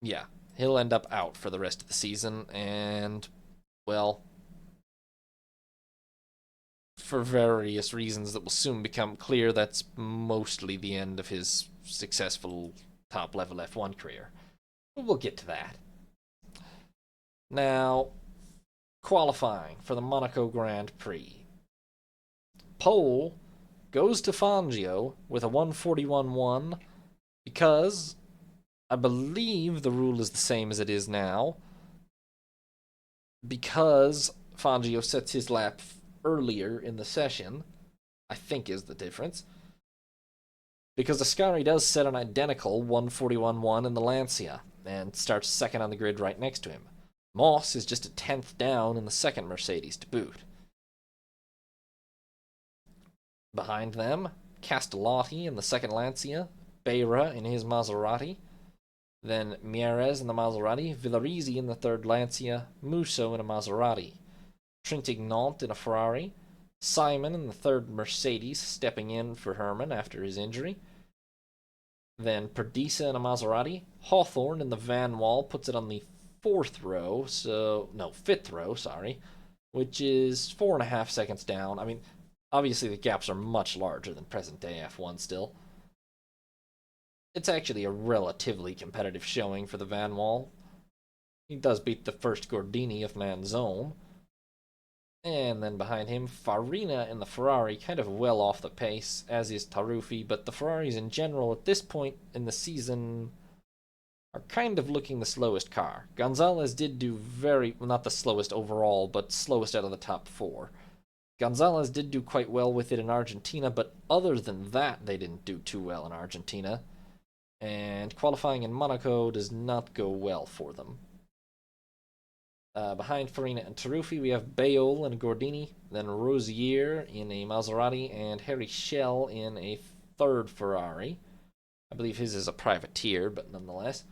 Yeah, he'll end up out for the rest of the season, and, well, for various reasons that will soon become clear, that's mostly the end of his successful top-level F1 career. But we'll get to that. Now, qualifying for the Monaco Grand Prix. Pole goes to Fangio with a 1:41.1 because I believe the rule is the same as it is now, because Fangio sets his lap earlier in the session, I think is the difference. Because Ascari does set an identical 1:41.1 in the Lancia and starts second on the grid right next to him. Moss is just a 10th down in the second Mercedes to boot. Behind them, Castellotti in the second Lancia, Beira in his Maserati, then Mieres in the Maserati, Villarizi in the third Lancia, Musso in a Maserati, Trintignant in a Ferrari, Simon in the third Mercedes stepping in for Hermann after his injury, then Perdisa in a Maserati, Hawthorne in the Van Wall puts it on the fifth row, which is 4.5 seconds down. I mean, obviously the gaps are much larger than present-day F1 still. It's actually a relatively competitive showing for the Van Wall. He does beat the first Gordini of Manzone. And then behind him, Farina in the Ferrari, kind of well off the pace, as is Taruffi, but the Ferraris in general at this point in the season are kind of looking the slowest car. Gonzalez did do well, not the slowest overall, but slowest out of the top four. Gonzalez did do quite well with it in Argentina, but other than that, they didn't do too well in Argentina. And qualifying in Monaco does not go well for them. Behind Farina and Taruffi, we have Bayol and Gordini, then Rosier in a Maserati, and Harry Schell in a third Ferrari. I believe his is a privateer, but nonetheless.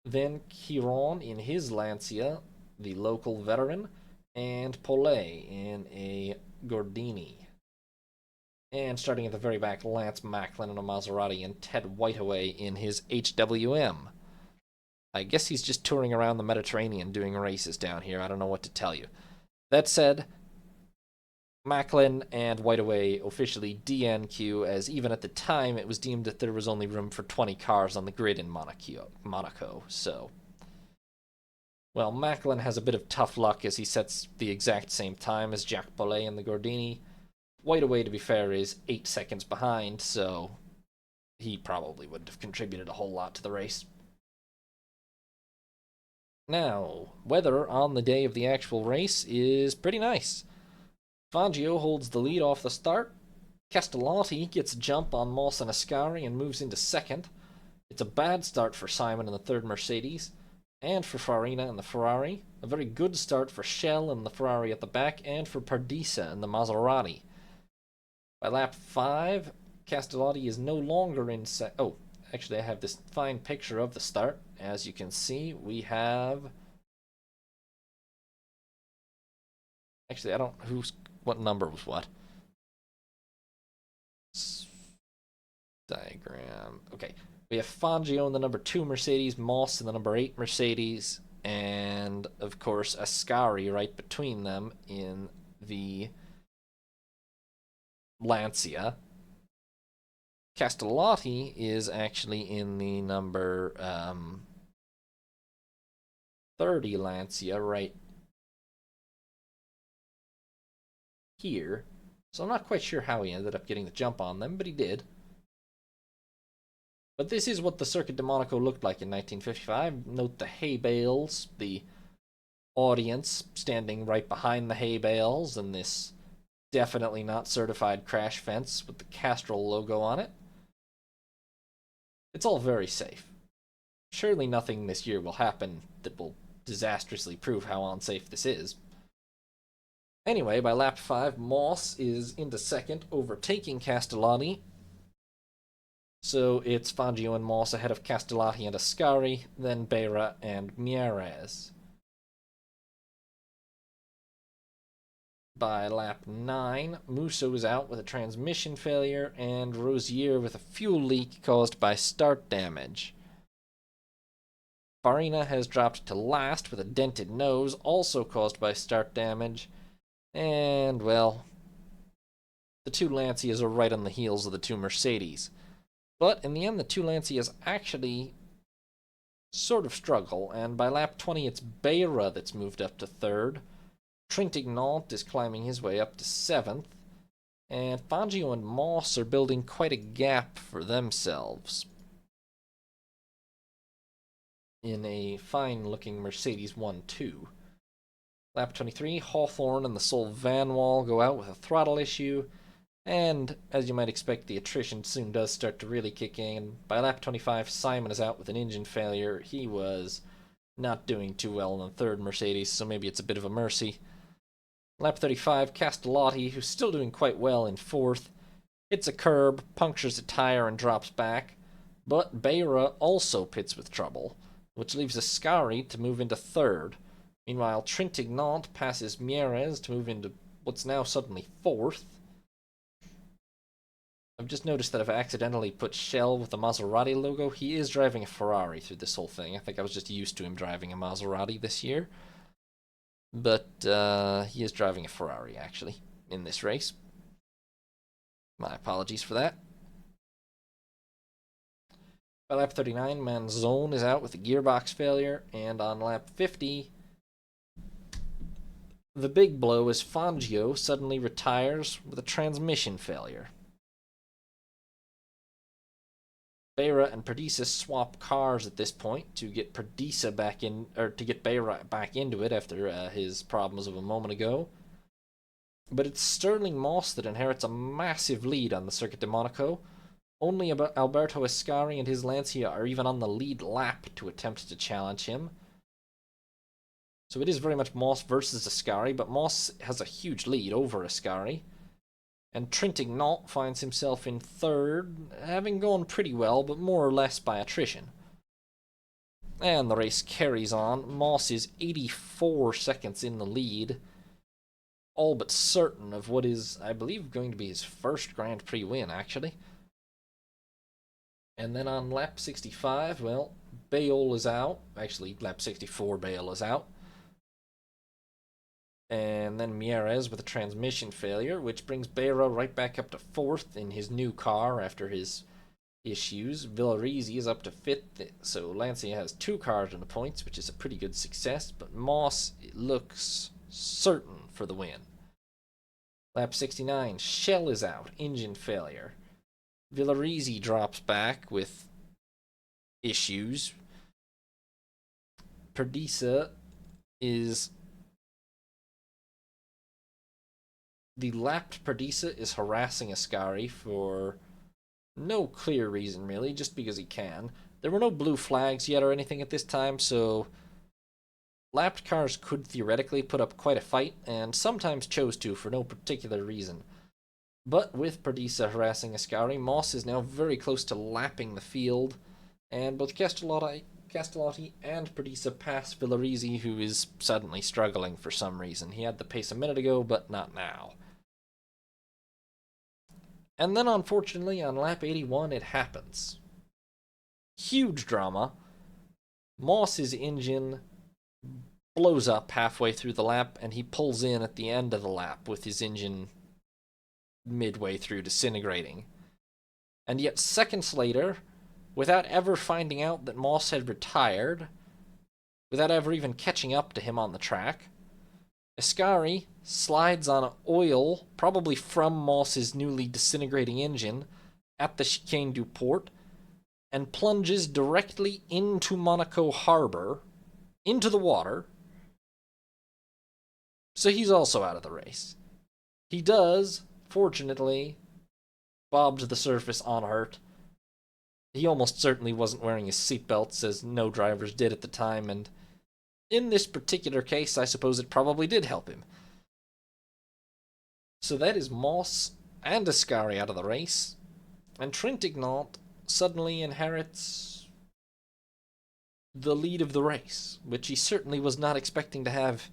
Then Chiron in his Lancia, the local veteran, and Paulet in a Gordini. And starting at the very back, Lance Macklin in a Maserati, and Ted Whiteaway in his HWM. I guess he's just touring around the Mediterranean doing races down here. I don't know what to tell you. That said, Macklin and Whiteaway officially DNQ, as even at the time it was deemed that there was only room for 20 cars on the grid in Monaco. So, well, Macklin has a bit of tough luck as he sets the exact same time as Jacques Paulet in the Gordini. Whiteaway, to be fair, is 8 seconds behind, so he probably wouldn't have contributed a whole lot to the race. Now, weather on the day of the actual race is pretty nice. Fangio holds the lead off the start. Castellotti gets a jump on Moss and Ascari and moves into second. It's a bad start for Simon in the third Mercedes, and for Farina in the Ferrari. A very good start for Schell in the Ferrari at the back, and for Pardisa in the Maserati. By lap 5, Castellotti is no longer in actually, I have this fine picture of the start. As you can see, we have... Actually, I don't... What number was what? Diagram. Okay. We have Fangio in the number 2 Mercedes, Moss in the number 8 Mercedes, and, of course, Ascari right between them in the Lancia. Castellotti is actually in the number 30 Lancia right here. So I'm not quite sure how he ended up getting the jump on them, but he did. But this is what the Circuit de Monaco looked like in 1955. Note the hay bales, the audience standing right behind the hay bales, and this definitely not certified crash fence with the Castrol logo on it. It's all very safe. Surely nothing this year will happen that will disastrously prove how unsafe this is. Anyway, by lap 5, Moss is into second, overtaking Castellotti. So it's Fangio and Moss ahead of Castellotti and Ascari, then Beira and Mieres. By lap 9, Musso is out with a transmission failure, and Rosier with a fuel leak caused by start damage. Farina has dropped to last with a dented nose, also caused by start damage. And, well, the two Lancias are right on the heels of the two Mercedes. But in the end, the two Lancias actually sort of struggle, and by lap 20, it's Beira that's moved up to third. Trintignant is climbing his way up to 7th, and Fangio and Moss are building quite a gap for themselves in a fine-looking Mercedes 1-2. Lap 23, Hawthorne and the Sol Vanwall go out with a throttle issue, and as you might expect, the attrition soon does start to really kick in. By lap 25, Simon is out with an engine failure. He was not doing too well in the third Mercedes, so maybe it's a bit of a mercy. Lap 35, Castellotti, who's still doing quite well in 4th, hits a curb, punctures a tire, and drops back. But Beira also pits with trouble, which leaves Ascari to move into 3rd. Meanwhile, Trintignant passes Mieres to move into what's now suddenly 4th. I've just noticed that I've accidentally put Schell with the Maserati logo. He is driving a Ferrari through this whole thing. I think I was just used to him driving a Maserati this year. But he is driving a Ferrari, actually, in this race. My apologies for that. By lap 39, Manzone is out with a gearbox failure, and on lap 50, The big blow is Fangio suddenly retires with a transmission failure. Beira and Perdisa swap cars at this point to get Perdisa back in, or to get Beira back into it after his problems of a moment ago. But it's Sterling Moss that inherits a massive lead on the Circuit de Monaco. Only Alberto Ascari and his Lancia are even on the lead lap to attempt to challenge him. So it is very much Moss versus Ascari, but Moss has a huge lead over Ascari. And Trintignant finds himself in third, having gone pretty well, but more or less by attrition. And the race carries on. Moss is 84 seconds in the lead, all but certain of what is, I believe, going to be his first Grand Prix win, actually. And then on lap 65, well, Bale is out. Actually, lap 64, Bale is out. And then Mieres with a transmission failure, which brings Beira right back up to fourth in his new car after his issues. Villarizi is up to fifth, so Lancia has 2 cars in the points, which is a pretty good success, but Moss looks certain for the win. Lap 69, Shell is out, engine failure. Villarizi drops back with issues. Perdisa is... The lapped Perdisa is harassing Ascari for no clear reason, really, just because he can. There were no blue flags yet or anything at this time, so lapped cars could theoretically put up quite a fight, and sometimes chose to for no particular reason. But with Perdisa harassing Ascari, Moss is now very close to lapping the field, and both Castellotti and Perdisa pass Villarizi, who is suddenly struggling for some reason. He had the pace a minute ago, but not now. And then, unfortunately, on lap 81, it happens. Huge drama. Moss's engine blows up halfway through the lap, and he pulls in at the end of the lap with his engine midway through disintegrating. And yet, seconds later, without ever finding out that Moss had retired, without ever even catching up to him on the track, Ascari slides on oil, probably from Moss's newly disintegrating engine, at the Chicane du Port, and plunges directly into Monaco Harbor, into the water. So he's also out of the race. He does, fortunately, bob to the surface unhurt. He almost certainly wasn't wearing his seatbelts, as no drivers did at the time, and in this particular case, I suppose it probably did help him. So that is Moss and Ascari out of the race, and Trintignant suddenly inherits the lead of the race, which he certainly was not expecting to have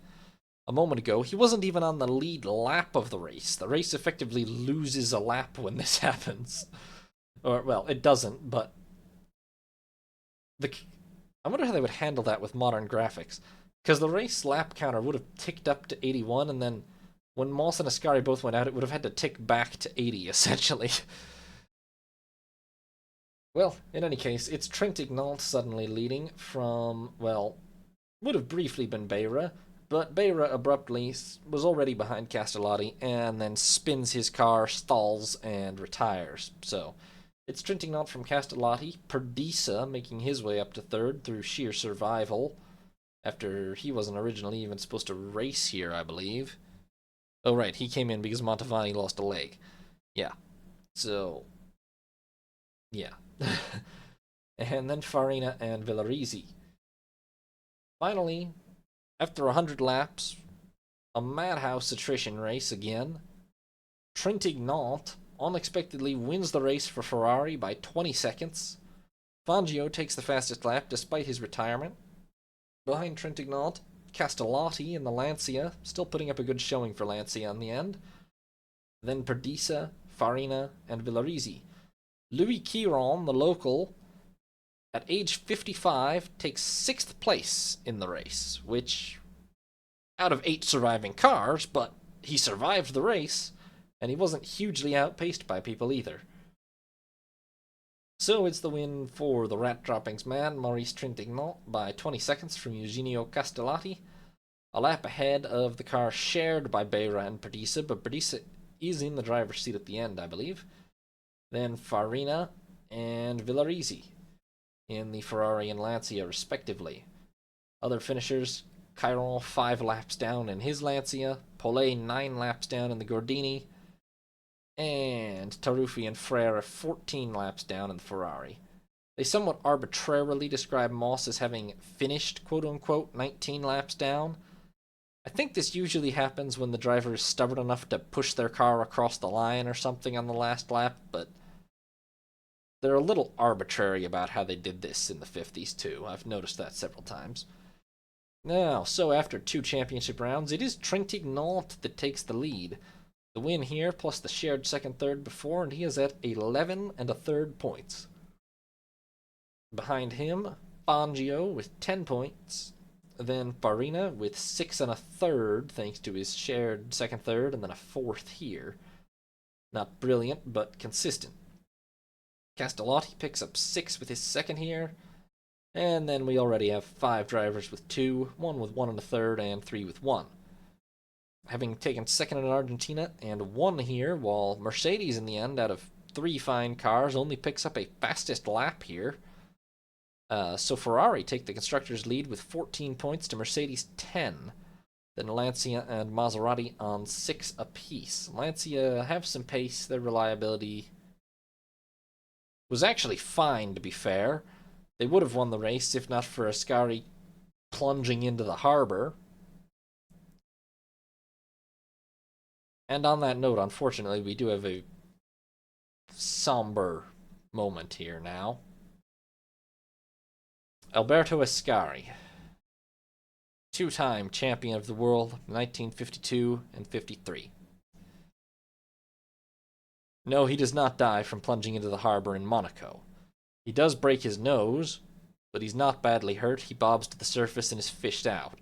a moment ago. He wasn't even on the lead lap of the race. The race effectively loses a lap when this happens. Or, well, it doesn't, but I wonder how they would handle that with modern graphics. Because the race lap counter would have ticked up to 81, and then when Moss and Ascari both went out, it would have had to tick back to 80, essentially. Well, in any case, it's Trintignant suddenly leading from, well, would have briefly been Beira, but Beira abruptly was already behind Castellotti, and then spins his car, stalls, and retires. So it's Trintignant from Castellotti, Perdisa making his way up to third through sheer survival, after he wasn't originally even supposed to race here, I believe. Oh, right, he came in because Mantovani lost a leg. Yeah. So, yeah. And then Farina and Villarizi. Finally, after 100 laps, a madhouse attrition race again, Trintignant unexpectedly wins the race for Ferrari by 20 seconds. Fangio takes the fastest lap despite his retirement. Behind Trintignant, Castellotti in the Lancia, still putting up a good showing for Lancia in the end. Then Perdisa, Farina, and Villarizi. Louis Chiron, the local, at age 55, takes 6th place in the race, which, out of 8 surviving cars, but he survived the race, and he wasn't hugely outpaced by people either. So it's the win for the rat droppings man, Maurice Trintignant, by 20 seconds from Eugenio Castellotti. a lap ahead of the car shared by Beira and Perdisa, but Perdisa is in the driver's seat at the end, I believe. Then Farina and Villarizi in the Ferrari and Lancia, respectively. Other finishers, Chiron 5 laps down in his Lancia, Paulet 9 laps down in the Gordini, and Taruffi and Frere 14 laps down in the Ferrari. They somewhat arbitrarily describe Moss as having finished, quote-unquote, 19 laps down. I think this usually happens when the driver is stubborn enough to push their car across the line or something on the last lap, but they're a little arbitrary about how they did this in the 50s, too. I've noticed that several times. Now, so after 2 championship rounds, it is Trintignant that takes the lead. The win here, plus the shared second-third before, and he is at 11 1/3 points. Behind him, Fangio with 10 points. Then Farina with 6 1/3, thanks to his shared second-third, and then a 4th here. Not brilliant, but consistent. Castellotti picks up 6 with his second here. And then we already have 5 drivers with 2, 1 with 1 1/3, and 3 with 1. Having taken second in Argentina and 1 here, while Mercedes in the end, out of 3 fine cars, only picks up a fastest lap here. So Ferrari take the constructors' lead with 14 points to Mercedes' 10. Then Lancia and Maserati on 6 apiece. Lancia have some pace, their reliability was actually fine, to be fair. They would have won the race if not for Ascari plunging into the harbor. And on that note, unfortunately, we do have a somber moment here now. Alberto Ascari, 2-time champion of the world, 1952 and 53. No, he does not die from plunging into the harbor in Monaco. He does break his nose, but he's not badly hurt. He bobs to the surface and is fished out.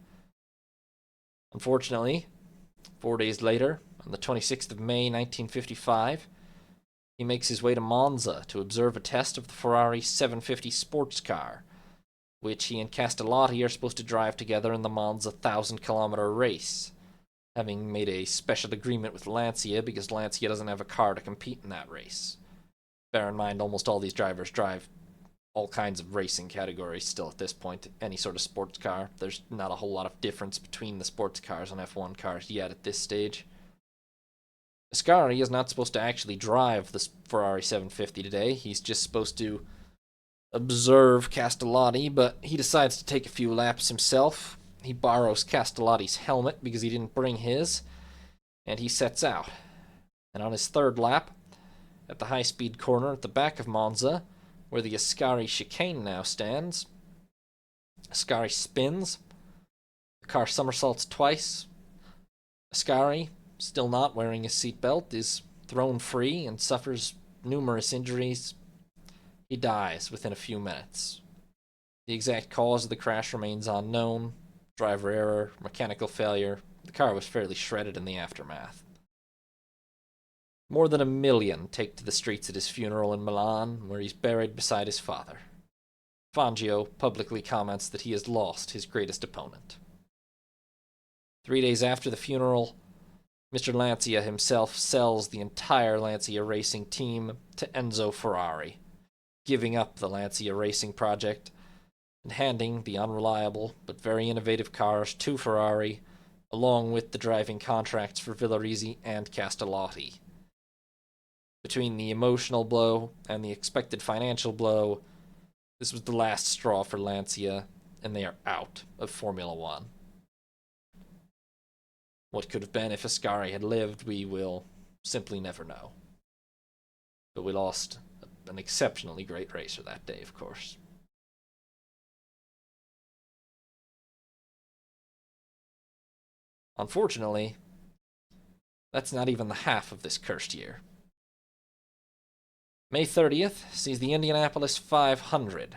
Unfortunately, 4 days later, on the 26th of May, 1955, he makes his way to Monza to observe a test of the Ferrari 750 sports car, which he and Castellotti are supposed to drive together in the Monza 1,000-kilometer race, having made a special agreement with Lancia because Lancia doesn't have a car to compete in that race. Bear in mind, almost all these drivers drive all kinds of racing categories still at this point, any sort of sports car. There's not a whole lot of difference between the sports cars and F1 cars yet at this stage. Ascari is not supposed to actually drive the Ferrari 750 today. He's just supposed to observe Castellotti, but he decides to take a few laps himself. He borrows Castellotti's helmet because he didn't bring his, and he sets out. And on his 3rd lap, at the high-speed corner at the back of Monza, where the Ascari chicane now stands, Ascari spins, the car somersaults twice. Ascari, still not wearing his seatbelt, is thrown free and suffers numerous injuries. He dies within a few minutes. The exact cause of the crash remains unknown. Driver error, mechanical failure. The car was fairly shredded in the aftermath. More than 1 million take to the streets at his funeral in Milan, where he's buried beside his father. Fangio publicly comments that he has lost his greatest opponent. 3 days after the funeral, Mr. Lancia himself sells the entire Lancia racing team to Enzo Ferrari, giving up the Lancia racing project and handing the unreliable but very innovative cars to Ferrari, along with the driving contracts for Villarizi and Castellotti. Between the emotional blow and the expected financial blow, this was the last straw for Lancia, and they are out of Formula One. What could have been if Ascari had lived, we will simply never know. But we lost an exceptionally great racer that day, of course. Unfortunately, that's not even the half of this cursed year. May 30th sees the Indianapolis 500.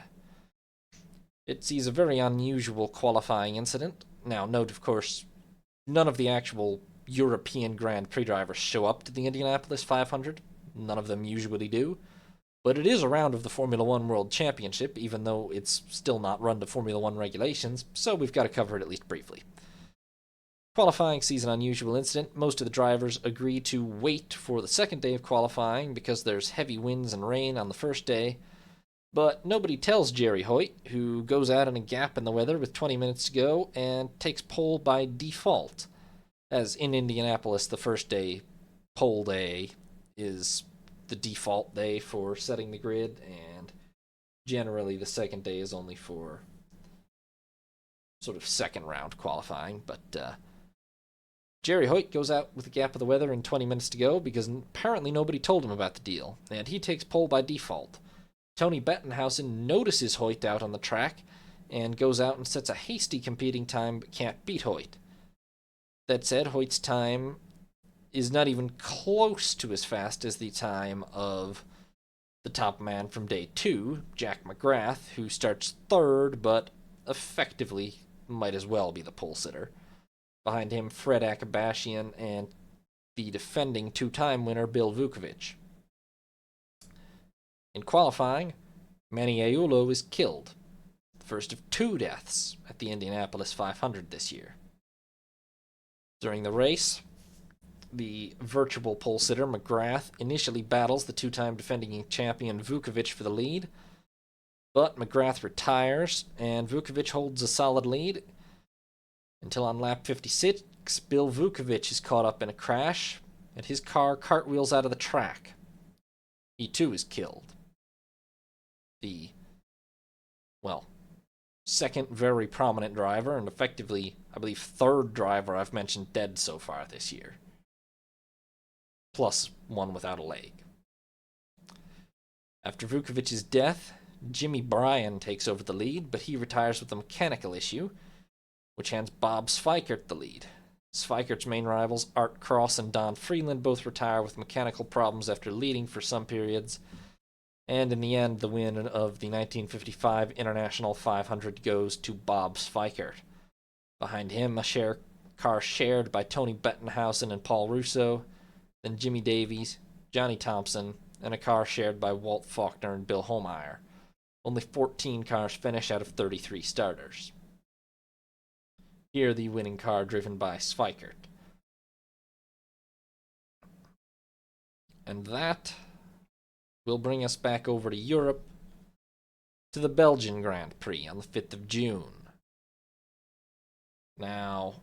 It sees a very unusual qualifying incident. Now, note, of course, none of the actual European Grand Prix drivers show up to the Indianapolis 500. None of them usually do. But it is a round of the Formula One World Championship, even though it's still not run to Formula One regulations, so we've got to cover it at least briefly. Qualifying sees an unusual incident. Most of the drivers agree to wait for the second day of qualifying because there's heavy winds and rain on the first day. But nobody tells Jerry Hoyt, who goes out in a gap in the weather with 20 minutes to go and takes pole by default. As in Indianapolis, the first day, pole day, is the default day for setting the grid, and generally the second day is only for sort of second round qualifying. But Jerry Hoyt goes out with a gap of the weather and 20 minutes to go because apparently nobody told him about the deal, and he takes pole by default. Tony Bettenhausen notices Hoyt out on the track and goes out and sets a hasty competing time but can't beat Hoyt. That said, Hoyt's time is not even close to as fast as the time of the top man from day 2, Jack McGrath, who starts third but effectively might as well be the pole sitter. Behind him, Fred Akabashian and the defending two-time winner Bill Vukovic. In qualifying, Manny Aiello is killed, the first of 2 deaths at the Indianapolis 500 this year. During the race, the virtual pole sitter McGrath initially battles the two-time defending champion Vukovic for the lead, but McGrath retires and Vukovic holds a solid lead until on lap 56, Bill Vukovic is caught up in a crash and his car cartwheels out of the track. He too is killed. The, second very prominent driver and effectively, I believe, third driver I've mentioned dead so far this year. Plus one without a leg. After Vukovic's death, Jimmy Bryan takes over the lead, but he retires with a mechanical issue, which hands Bob Schweikert the lead. Schweikert's main rivals, Art Cross and Don Freeland, both retire with mechanical problems after leading for some periods, and in the end, the win of the 1955 International 500 goes to Bob Schweikert. Behind him, a car shared by Tony Bettenhausen and Paul Russo, then Jimmy Davies, Johnny Thompson, and a car shared by Walt Faulkner and Bill Homeyer. Only 14 cars finish out of 33 starters. Here, the winning car driven by Schweikert. And that will bring us back over to Europe to the Belgian Grand Prix on the 5th of June. Now,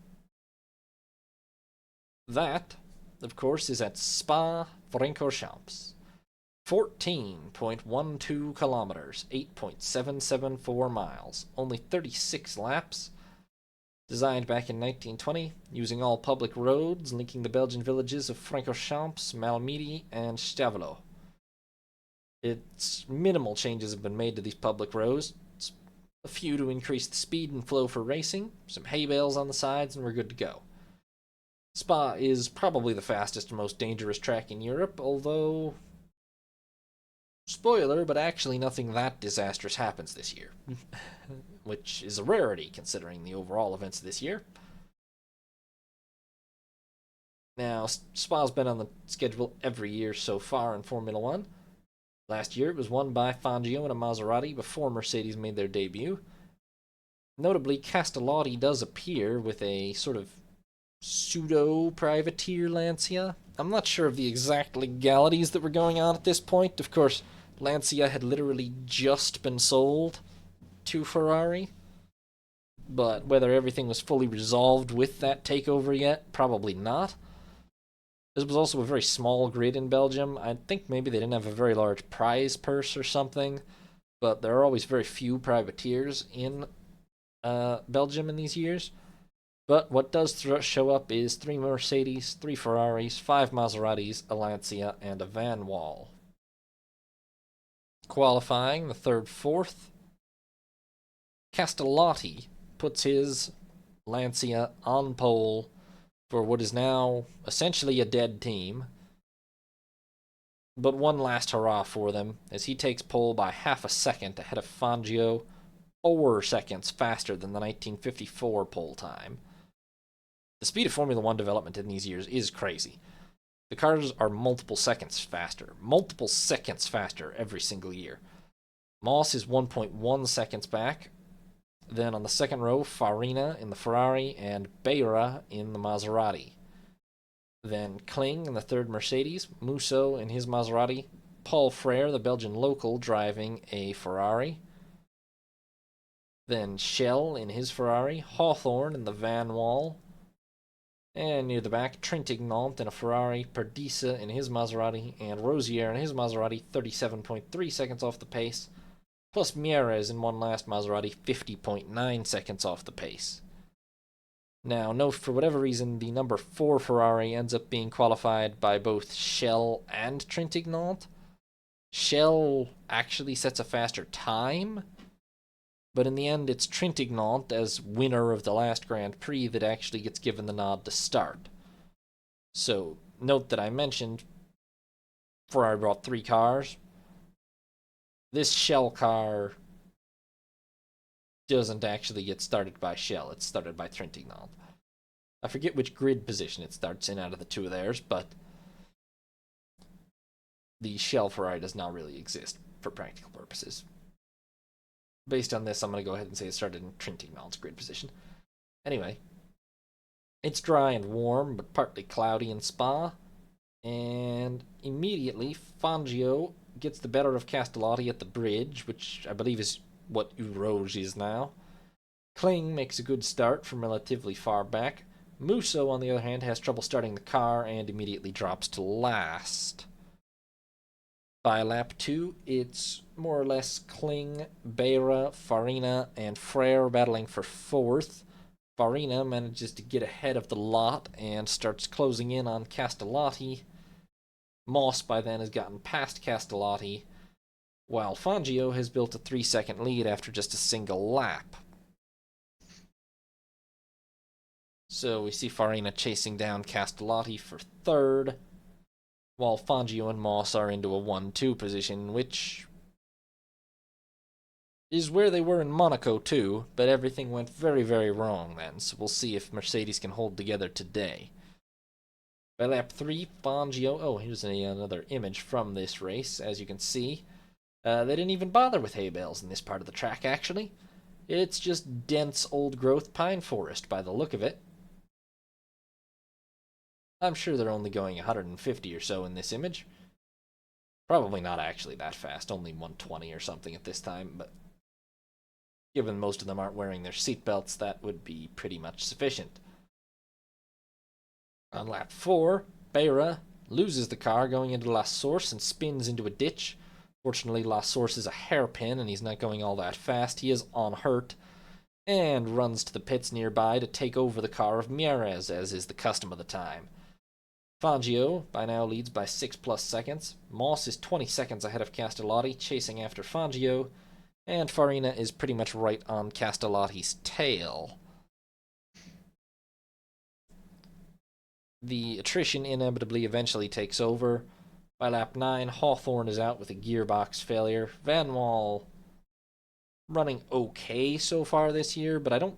that, of course, is at Spa-Francorchamps. 14.12 kilometers, 8.774 miles, only 36 laps. Designed back in 1920, using all public roads linking the Belgian villages of Francorchamps, Malmedy, and Stavelot. Its minimal changes have been made to these public roads. A few to increase the speed and flow for racing, some hay bales on the sides, and we're good to go. Spa is probably the fastest and most dangerous track in Europe, although, spoiler, but actually nothing that disastrous happens this year, which is a rarity considering the overall events this year. Now, Spa's been on the schedule every year so far in Formula One. Last year, it was won by Fangio and a Maserati before Mercedes made their debut. Notably, Castellotti does appear with a sort of pseudo-privateer Lancia. I'm not sure of the exact legalities that were going on at this point. Of course, Lancia had literally just been sold to Ferrari. But whether everything was fully resolved with that takeover yet, probably not. This was also a very small grid in Belgium. I think maybe they didn't have a very large prize purse or something, but there are always very few privateers in Belgium in these years. But what does show up is 3 Mercedes, 3 Ferraris, 5 Maseratis, a Lancia, and a Van Wall. Qualifying, the 3rd, 4th, Castellotti puts his Lancia on pole for what is now essentially a dead team. But one last hurrah for them as he takes pole by half a second ahead of Fangio, 4 seconds faster than the 1954 pole time. The speed of Formula One development in these years is crazy. The cars are multiple seconds faster every single year. Moss is 1.1 seconds back. Then on the second row, Farina in the Ferrari and Beira in the Maserati. Then Kling in the third Mercedes, Musso in his Maserati, Paul Frere, the Belgian local, driving a Ferrari. Then Schell in his Ferrari, Hawthorne in the Van Wall. And near the back, Trintignant in a Ferrari, Perdisa in his Maserati, and Rosier in his Maserati, 37.3 seconds off the pace, plus Mieres in one last Maserati, 50.9 seconds off the pace. Now, note, for whatever reason, the number 4 Ferrari ends up being qualified by both Schell and Trintignant. Schell actually sets a faster time, but in the end, it's Trintignant, as winner of the last Grand Prix, that actually gets given the nod to start. So, note that I mentioned Ferrari brought 3 cars. This Schell car doesn't actually get started by Schell. It's started by Trintignant. I forget which grid position it starts in out of the two of theirs, but the Schell Ferrari does not really exist for practical purposes. Based on this, I'm going to go ahead and say it started in Trintignant's grid position. Anyway, it's dry and warm, but partly cloudy in Spa. And immediately, Fangio gets the better of Castellotti at the bridge, which I believe is what Uroge is now. Kling makes a good start from relatively far back. Musso, on the other hand, has trouble starting the car and immediately drops to last. By lap 2, it's more or less Kling, Beira, Farina, and Frere battling for 4th. Farina manages to get ahead of the lot and starts closing in on Castellotti. Moss by then has gotten past Castellotti, while Fangio has built a 3-second lead after just a single lap. So we see Farina chasing down Castellotti for 3rd, while Fangio and Moss are into a 1-2 position, which is where they were in Monaco too, but everything went very, very wrong then, so we'll see if Mercedes can hold together today. By lap 3, Fangio... Oh, here's another image from this race, as you can see. They didn't even bother with hay bales in this part of the track, actually. It's just dense old-growth pine forest by the look of it. I'm sure they're only going 150 or so in this image. Probably not actually that fast, only 120 or something at this time, but given most of them aren't wearing their seatbelts, that would be pretty much sufficient. On lap 4, Beira loses the car going into La Source and spins into a ditch. Fortunately, La Source is a hairpin and he's not going all that fast. He is unhurt and runs to the pits nearby to take over the car of Mieres, as is the custom of the time. Fangio by now leads by 6+ seconds. Moss is 20 seconds ahead of Castellotti, chasing after Fangio, and Farina is pretty much right on Castellotti's tail. The attrition inevitably eventually takes over. By lap 9, Hawthorne is out with a gearbox failure. Van Wall running okay so far this year, but I don't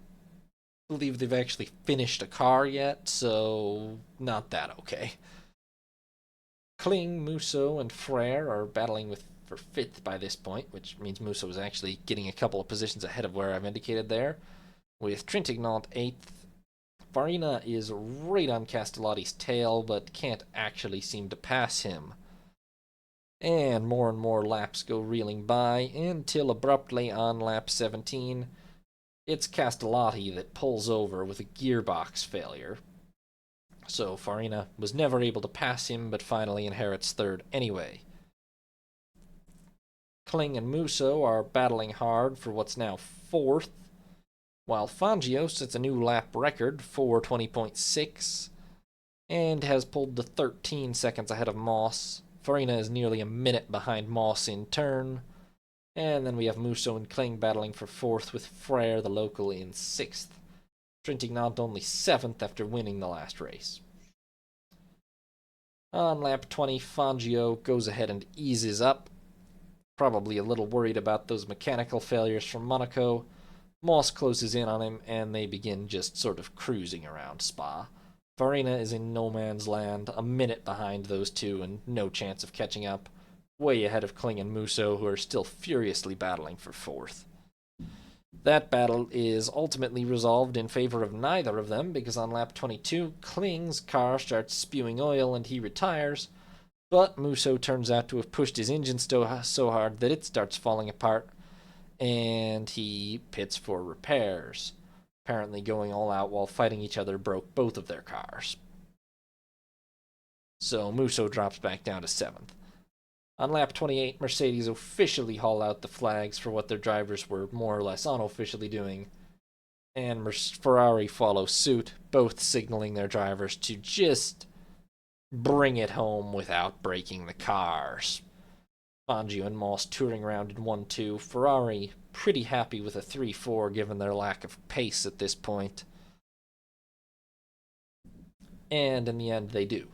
believe they've actually finished a car yet, so not that okay. Kling, Musso, and Frere are battling for 5th by this point, which means Musso is actually getting a couple of positions ahead of where I've indicated there, with Trintignant 8th. Farina is right on Castellotti's tail, but can't actually seem to pass him. And more laps go reeling by, until abruptly on lap 17, it's Castellotti that pulls over with a gearbox failure. So Farina was never able to pass him, but finally inherits 3rd anyway. Kling and Musso are battling hard for what's now 4th, while Fangio sets a new lap record, 4:20.6, and has pulled to 13 seconds ahead of Moss. Farina is nearly a minute behind Moss in turn. And then we have Musso and Kling battling for 4th, with Frere, the local, in 6th. Trintignant only 7th after winning the last race. On lap 20, Fangio goes ahead and eases up. Probably a little worried about those mechanical failures from Monaco. Moss closes in on him, and they begin just sort of cruising around Spa. Farina is in no man's land, a minute behind those two, and no chance of catching up. Way ahead of Kling and Musso, who are still furiously battling for 4th. That battle is ultimately resolved in favor of neither of them, because on lap 22, Kling's car starts spewing oil and he retires, but Musso turns out to have pushed his engine so hard that it starts falling apart, and he pits for repairs. Apparently going all out while fighting each other broke both of their cars. So Musso drops back down to 7th. On lap 28, Mercedes officially haul out the flags for what their drivers were more or less unofficially doing, and Ferrari follow suit, both signaling their drivers to just bring it home without breaking the cars. Fangio and Moss touring around in 1-2. Ferrari pretty happy with a 3-4 given their lack of pace at this point. And in the end, they do.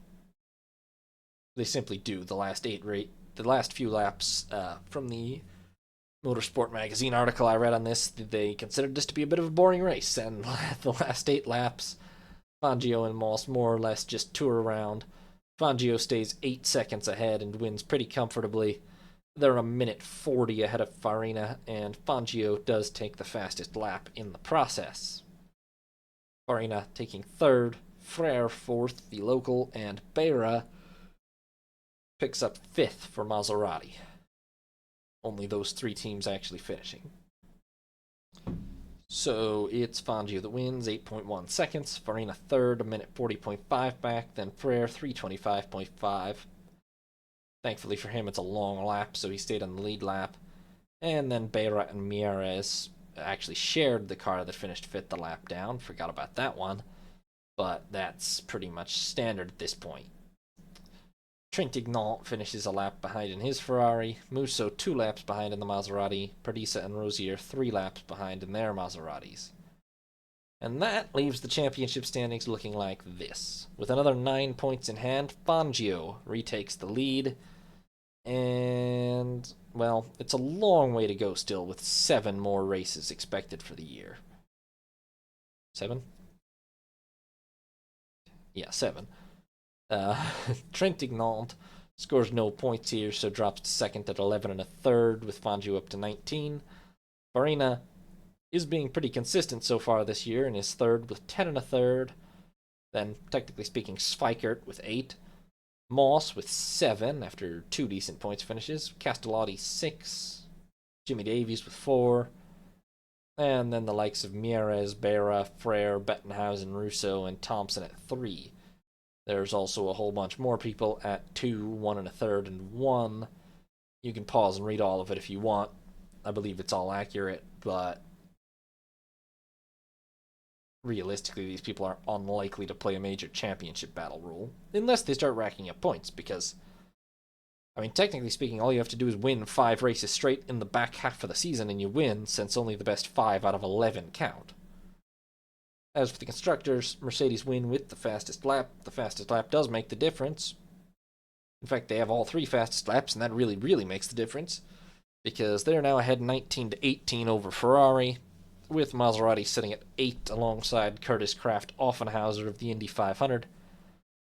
They simply do. The last few laps from the Motorsport magazine article I read on this, they considered this to be a bit of a boring race, and the last 8 laps, Fangio and Moss more or less just tour around. Fangio stays 8 seconds ahead and wins pretty comfortably. They're a minute 40 ahead of Farina, and Fangio does take the fastest lap in the process. Farina taking 3rd, Frere 4th, the local, and Beira picks up 5th for Maserati. Only those 3 teams actually finishing. So it's Fangio that wins, 8.1 seconds. Farina 3rd, a minute 40.5 back. Then Frere, 325.5. Thankfully for him, it's a long lap, so he stayed on the lead lap. And then Beira and Mieres actually shared the car that finished 5th the lap down. Forgot about that one. But that's pretty much standard at this point. Trintignant finishes a lap behind in his Ferrari. Musso 2 laps behind in the Maserati. Perdisa and Rosier 3 laps behind in their Maseratis. And that leaves the championship standings looking like this. With another 9 points in hand, Fangio retakes the lead. And, well, it's a long way to go still, with 7 more races expected for the year. 7? Yeah, 7. Trintignant scores no points here, so drops to 2nd at 11 and a third, with Fangio up to 19. Farina is being pretty consistent so far this year and is 3rd with 10 and a third. Then, technically speaking, Schweikert with 8. Moss with 7 after 2 decent points finishes. Castellotti 6. Jimmy Davies with 4. And then the likes of Mieres, Beira, Frere, Bettenhausen, Russo, and Thompson at 3. There's also a whole bunch more people at 2, 1 and a third, and 1. You can pause and read all of it if you want. I believe it's all accurate, but realistically, these people are unlikely to play a major championship battle role, unless they start racking up points, because, I mean, technically speaking, all you have to do is win 5 races straight in the back half of the season, and you win, since only the best 5 out of 11 count. As for the constructors, Mercedes win with the fastest lap. The fastest lap does make the difference. In fact, they have all 3 fastest laps, and that really, really makes the difference, because they're now ahead 19 to 18 over Ferrari, with Maserati sitting at 8 alongside Curtis Kraft Offenhauser of the Indy 500.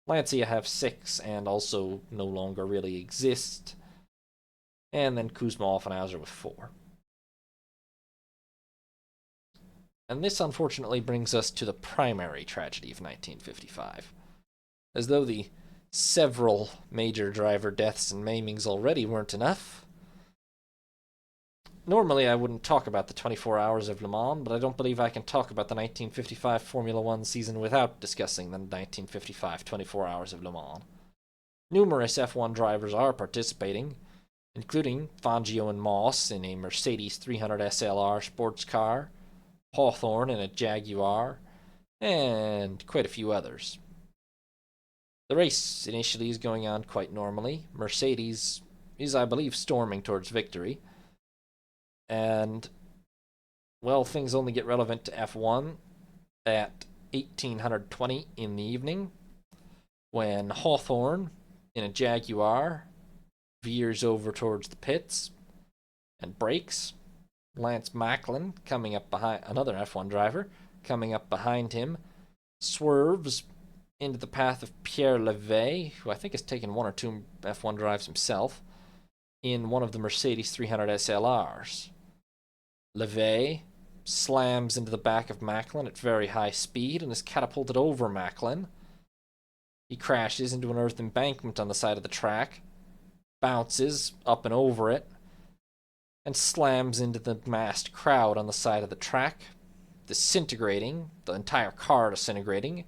Lancia have 6 and also no longer really exist. And then Kuzma Offenhauser with 4. And this unfortunately brings us to the primary tragedy of 1955. As though the several major driver deaths and maimings already weren't enough. Normally I wouldn't talk about the 24 Hours of Le Mans, but I don't believe I can talk about the 1955 Formula One season without discussing the 1955 24 Hours of Le Mans. Numerous F1 drivers are participating, including Fangio and Moss in a Mercedes 300 SLR sports car, Hawthorne in a Jaguar, and quite a few others. The race initially is going on quite normally. Mercedes is, I believe, storming towards victory. And, well, things only get relevant to F1 at 1820 in the evening, when Hawthorne in a Jaguar veers over towards the pits and brakes. Lance Macklin, coming up behind, another F1 driver, coming up behind him, swerves into the path of Pierre Levey, who I think has taken 1 or 2 F1 drives himself, in one of the Mercedes 300 SLRs. Levey slams into the back of Macklin at very high speed and is catapulted over Macklin. He crashes into an earth embankment on the side of the track, bounces up and over it, and slams into the massed crowd on the side of the track, disintegrating, the entire car disintegrating,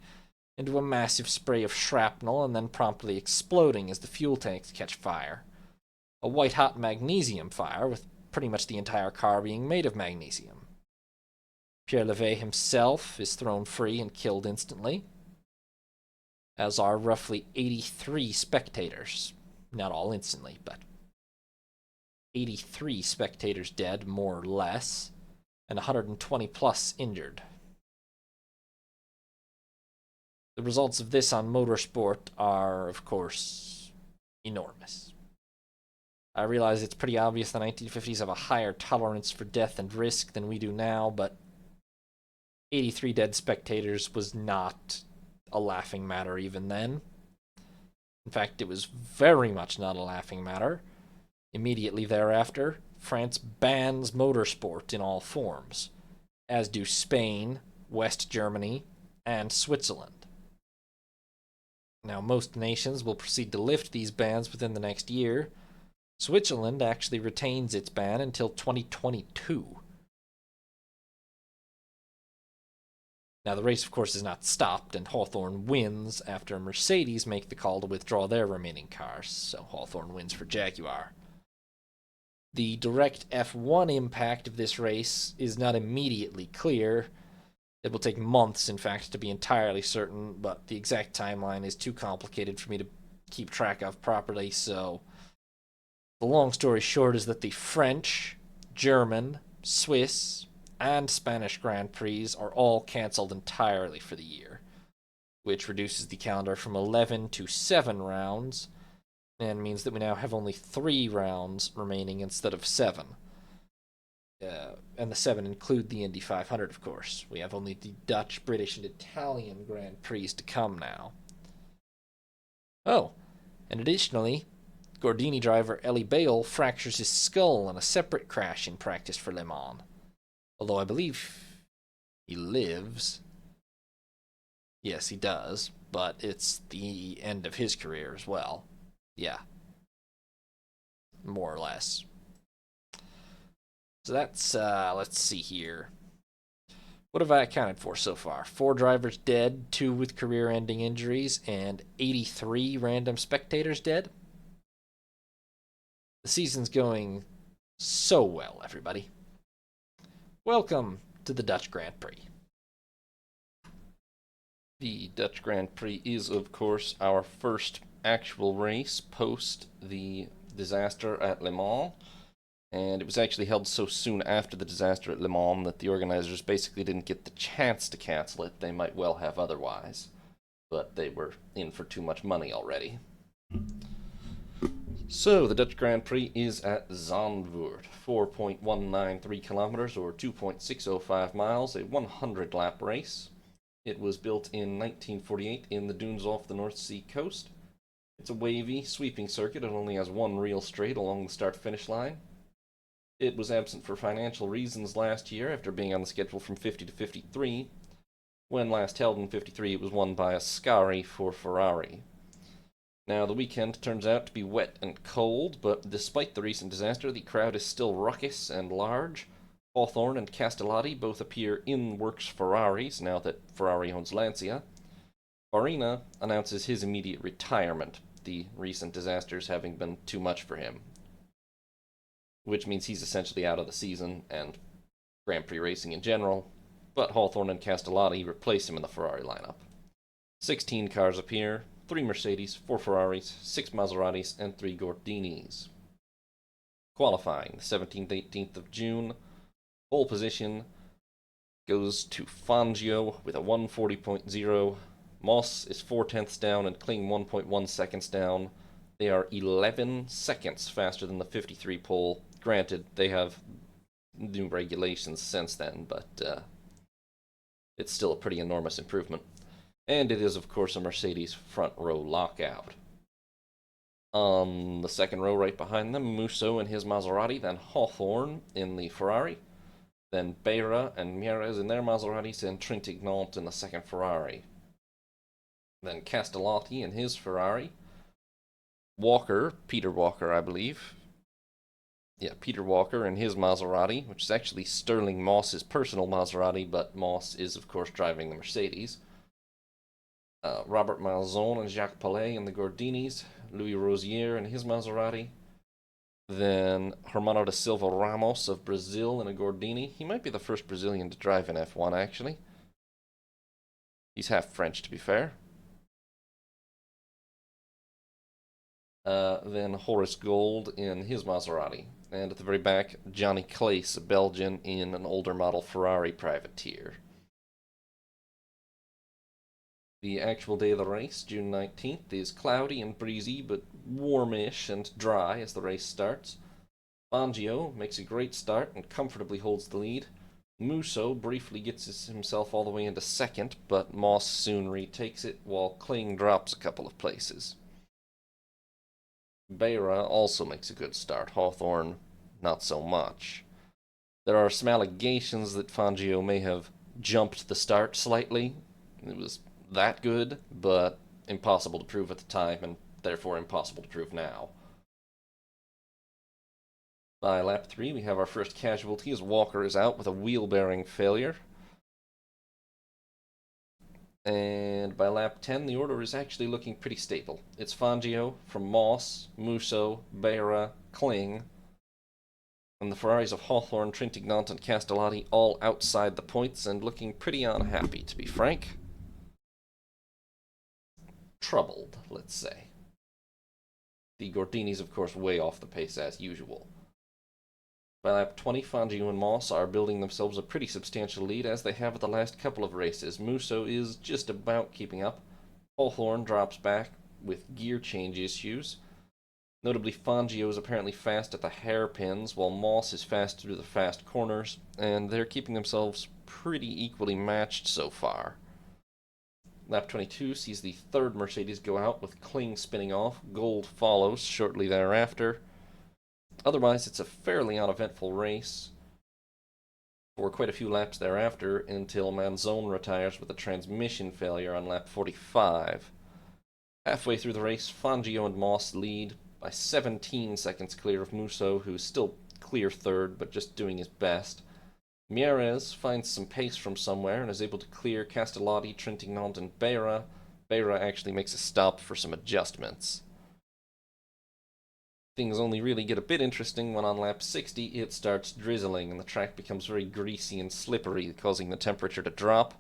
into a massive spray of shrapnel and then promptly exploding as the fuel tanks catch fire. A white-hot magnesium fire, with pretty much the entire car being made of magnesium. Pierre Levay himself is thrown free and killed instantly, as are roughly 83 spectators. Not all instantly, but 83 spectators dead, more or less, and 120 plus injured. The results of this on motorsport are, of course, enormous. I realize it's pretty obvious the 1950s have a higher tolerance for death and risk than we do now, but 83 dead spectators was not a laughing matter even then. In fact, it was very much not a laughing matter. Immediately thereafter, France bans motorsport in all forms, as do Spain, West Germany, and Switzerland. Now, most nations will proceed to lift these bans within the next year. Switzerland actually retains its ban until 2022. Now, the race, of course, is not stopped, and Hawthorne wins after Mercedes make the call to withdraw their remaining cars, so Hawthorne wins for Jaguar. The direct F1 impact of this race is not immediately clear. It will take months, in fact, to be entirely certain, but the exact timeline is too complicated for me to keep track of properly, so the long story short is that the French, German, Swiss, and Spanish Grand Prix are all cancelled entirely for the year, which reduces the calendar from 11 to 7 rounds, and means that we now have only 3 rounds remaining instead of 7. And the 7 include the Indy 500, of course. We have only the Dutch, British, and Italian Grand Prix to come now. Oh, and additionally, Gordini driver Elie Bale fractures his skull in a separate crash in practice for Le Mans. Although I believe he lives. Yes, he does, but it's the end of his career as well. Yeah. More or less. So that's, let's see here. What have I accounted for so far? 4 drivers dead, 2 with career-ending injuries, and 83 random spectators dead? The season's going so well, everybody. Welcome to the Dutch Grand Prix. The Dutch Grand Prix is, of course, our first actual race post the disaster at Le Mans. And it was actually held so soon after the disaster at Le Mans that the organizers basically didn't get the chance to cancel it. They might well have otherwise, but they were in for too much money already. So, the Dutch Grand Prix is at Zandvoort, 4.193 kilometers or 2.605 miles, a 100-lap race. It was built in 1948 in the dunes off the North Sea coast. It's a wavy, sweeping circuit and only has one real straight along the start-finish line. It was absent for financial reasons last year after being on the schedule from 50 to 53. When last held in 53, it was won by Ascari for Ferrari. Now, the weekend turns out to be wet and cold, but despite the recent disaster, the crowd is still ruckus and large. Hawthorne and Castellati both appear in works Ferraris now that Ferrari owns Lancia. Farina announces his immediate retirement, the recent disasters having been too much for him, which means he's essentially out of the season and Grand Prix racing in general, but Hawthorne and Castellati replace him in the Ferrari lineup. 16 cars appear, 3 Mercedes, 4 Ferraris, 6 Maseratis, and 3 Gordinis. Qualifying, the 17th, 18th of June. Pole position goes to Fangio with a 140.0. Moss is 4/10ths down and Kling 1.1 seconds down. They are 11 seconds faster than the 53 pole. Granted, they have new regulations since then, but it's still a pretty enormous improvement. And it is, of course, a Mercedes front row lockout. On the second row right behind them, Musso and his Maserati, then Hawthorne in the Ferrari. Then Beira and Mieres in their Maseratis, and Trintignant in the second Ferrari. Then Castellotti in his Ferrari. Walker, Peter Walker, I believe. Yeah, Peter Walker in his Maserati, which is actually Sterling Moss's personal Maserati, but Moss is, of course, driving the Mercedes. Robert Malzone and Jacques Palais in the Gordinis. Louis Rosier in his Maserati. Then Hermano da Silva Ramos of Brazil in a Gordini. He might be the first Brazilian to drive in F1, actually. He's half French, to be fair. Then Horace Gold in his Maserati. And at the very back, Johnny Claes, a Belgian, in an older model Ferrari privateer. The actual day of the race, June 19th, is cloudy and breezy, but warmish and dry as the race starts. Fangio makes a great start and comfortably holds the lead. Musso briefly gets himself all the way into second, but Moss soon retakes it, while Kling drops a couple of places. Beira also makes a good start. Hawthorne, not so much. There are some allegations that Fangio may have jumped the start slightly. It was that good, but impossible to prove at the time, and therefore impossible to prove now. By lap 3, we have our first casualty as Walker is out with a wheel bearing failure. And by lap 10, the order is actually looking pretty stable. It's Fangio from Moss, Musso, Beira, Kling, and the Ferraris of Hawthorne, Trintignant, and Castellotti all outside the points and looking pretty unhappy, to be frank. Troubled, let's say. The Gordinis, of course, way off the pace as usual. By lap 20, Fangio and Moss are building themselves a pretty substantial lead, as they have at the last couple of races. Musso is just about keeping up. Hawthorne drops back with gear change issues. Notably, Fangio is apparently fast at the hairpins, while Moss is fast through the fast corners, and they're keeping themselves pretty equally matched so far. Lap 22 sees the third Mercedes go out, with Kling spinning off. Gold follows shortly thereafter. Otherwise, it's a fairly uneventful race for quite a few laps thereafter, until Manzone retires with a transmission failure on lap 45. Halfway through the race, Fangio and Moss lead by 17 seconds clear of Musso, who's still clear third, but just doing his best. Mieres finds some pace from somewhere and is able to clear Castellotti, Trintignant, and Beira. Beira actually makes a stop for some adjustments. Things only really get a bit interesting when on lap 60 it starts drizzling and the track becomes very greasy and slippery, causing the temperature to drop.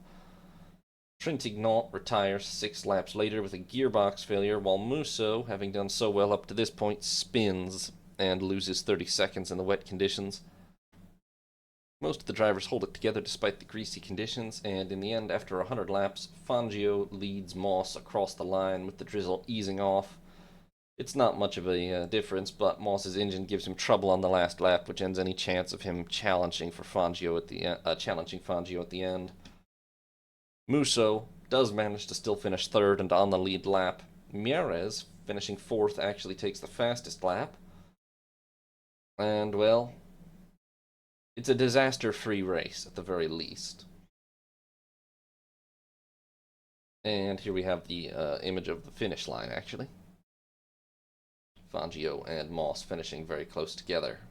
Trintignant retires 6 laps later with a gearbox failure, while Musso, having done so well up to this point, spins and loses 30 seconds in the wet conditions. Most of the drivers hold it together despite the greasy conditions, and in the end, after 100 laps, Fangio leads Moss across the line with the drizzle easing off. It's not much of a difference, but Moss's engine gives him trouble on the last lap, which ends any chance of him challenging Fangio at the end. Musso does manage to still finish third and on the lead lap. Mieres, finishing fourth, actually takes the fastest lap. And, well, it's a disaster-free race, at the very least. And here we have the image of the finish line, actually. Fangio and Moss finishing very close together.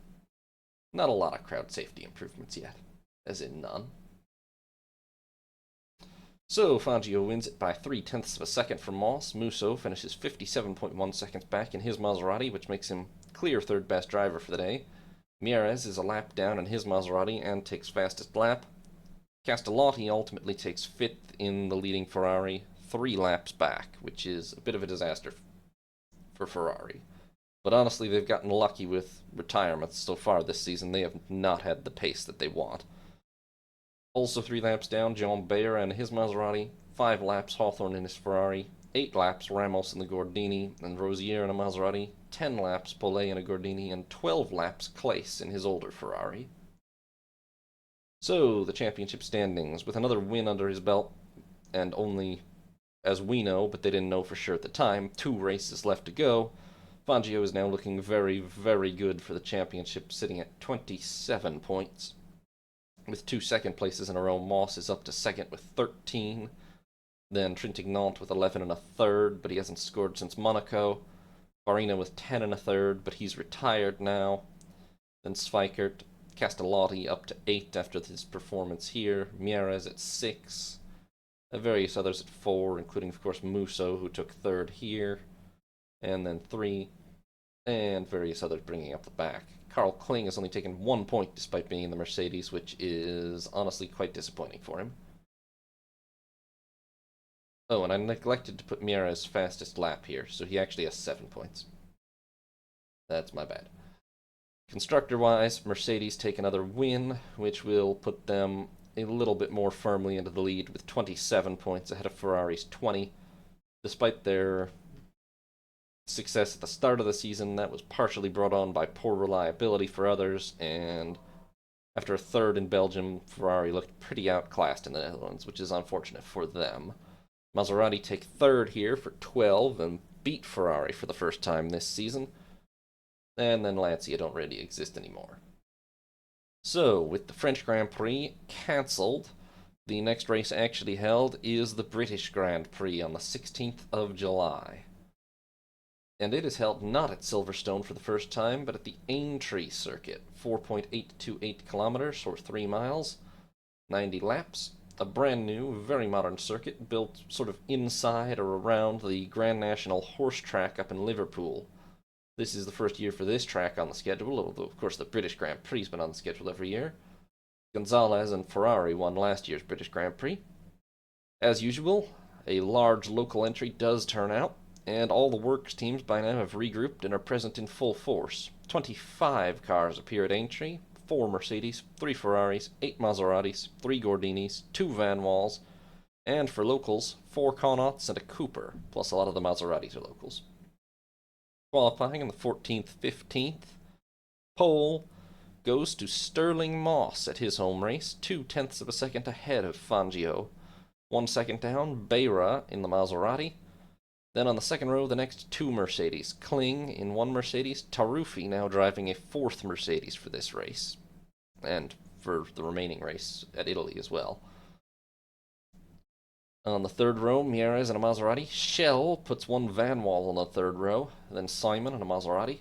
Not a lot of crowd safety improvements yet, as in none. So Fangio wins it by 0.3 of a second from Moss. Musso finishes 57.1 seconds back in his Maserati, which makes him clear third best driver for the day. Mieres is a lap down in his Maserati and takes fastest lap. Castellotti ultimately takes fifth in the leading Ferrari, 3 laps back, which is a bit of a disaster for Ferrari. But honestly, they've gotten lucky with retirements so far this season. They have not had the pace that they want. Also 3 laps down, Jean Beyer and his Maserati, 5 laps Hawthorne in his Ferrari, 8 laps Ramos in the Gordini and Rosier in a Maserati, 10 laps Pollet in a Gordini, and 12 laps Claes in his older Ferrari. So, the championship standings, with another win under his belt, and only, as we know, but they didn't know for sure at the time, 2 races left to go, Fangio is now looking very, very good for the championship, sitting at 27 points. with 2 second places in a row. Moss is up to second with 13. Then Trintignant with 11 and a third, but he hasn't scored since Monaco. Farina with 10 and a third, but he's retired now. Then Sveikert, Castellotti up to 8 after his performance here. Mieres at 6. Various others at 4, including, of course, Musso, who took 3rd here. And then 3. And various others bringing up the back. Carl Kling has only taken 1 point despite being in the Mercedes, which is honestly quite disappointing for him. Oh, and I neglected to put Mieres' fastest lap here, so he actually has 7 points. That's my bad. Constructor-wise, Mercedes take another win, which will put them a little bit more firmly into the lead with 27 points ahead of Ferrari's 20. Despite their success at the start of the season, that was partially brought on by poor reliability for others, and after a third in Belgium, Ferrari looked pretty outclassed in the Netherlands, which is unfortunate for them. Maserati take 3rd here for 12 and beat Ferrari for the first time this season. And then Lancia don't really exist anymore. So, with the French Grand Prix cancelled, the next race actually held is the British Grand Prix on the 16th of July. And it is held not at Silverstone for the first time, but at the Aintree circuit, 4.828 kilometers or 3 miles, 90 laps. A brand new, very modern circuit built sort of inside or around the Grand National Horse Track up in Liverpool. This is the first year for this track on the schedule, although of course the British Grand Prix has been on the schedule every year. Gonzalez and Ferrari won last year's British Grand Prix. As usual, a large local entry does turn out, and all the works teams by now have regrouped and are present in full force. 25 cars appear at Aintree. 4 Mercedes, 3 Ferraris, 8 Maseratis, 3 Gordinis, 2 Van Walls, and for locals, 4 Connaughts and a Cooper, plus a lot of the Maseratis are locals. Qualifying in the 14th, 15th, pole goes to Sterling Moss at his home race, 0.2 of a second ahead of Fangio. 1 second down, Beira in the Maserati. Then on the second row, the next 2 Mercedes. Kling in 1 Mercedes, Taruffi now driving a 4th Mercedes for this race. And for the remaining race at Italy as well. On the third row, Mieres in a Maserati. Schell puts 1 Van Wall on the third row. Then Simon in a Maserati.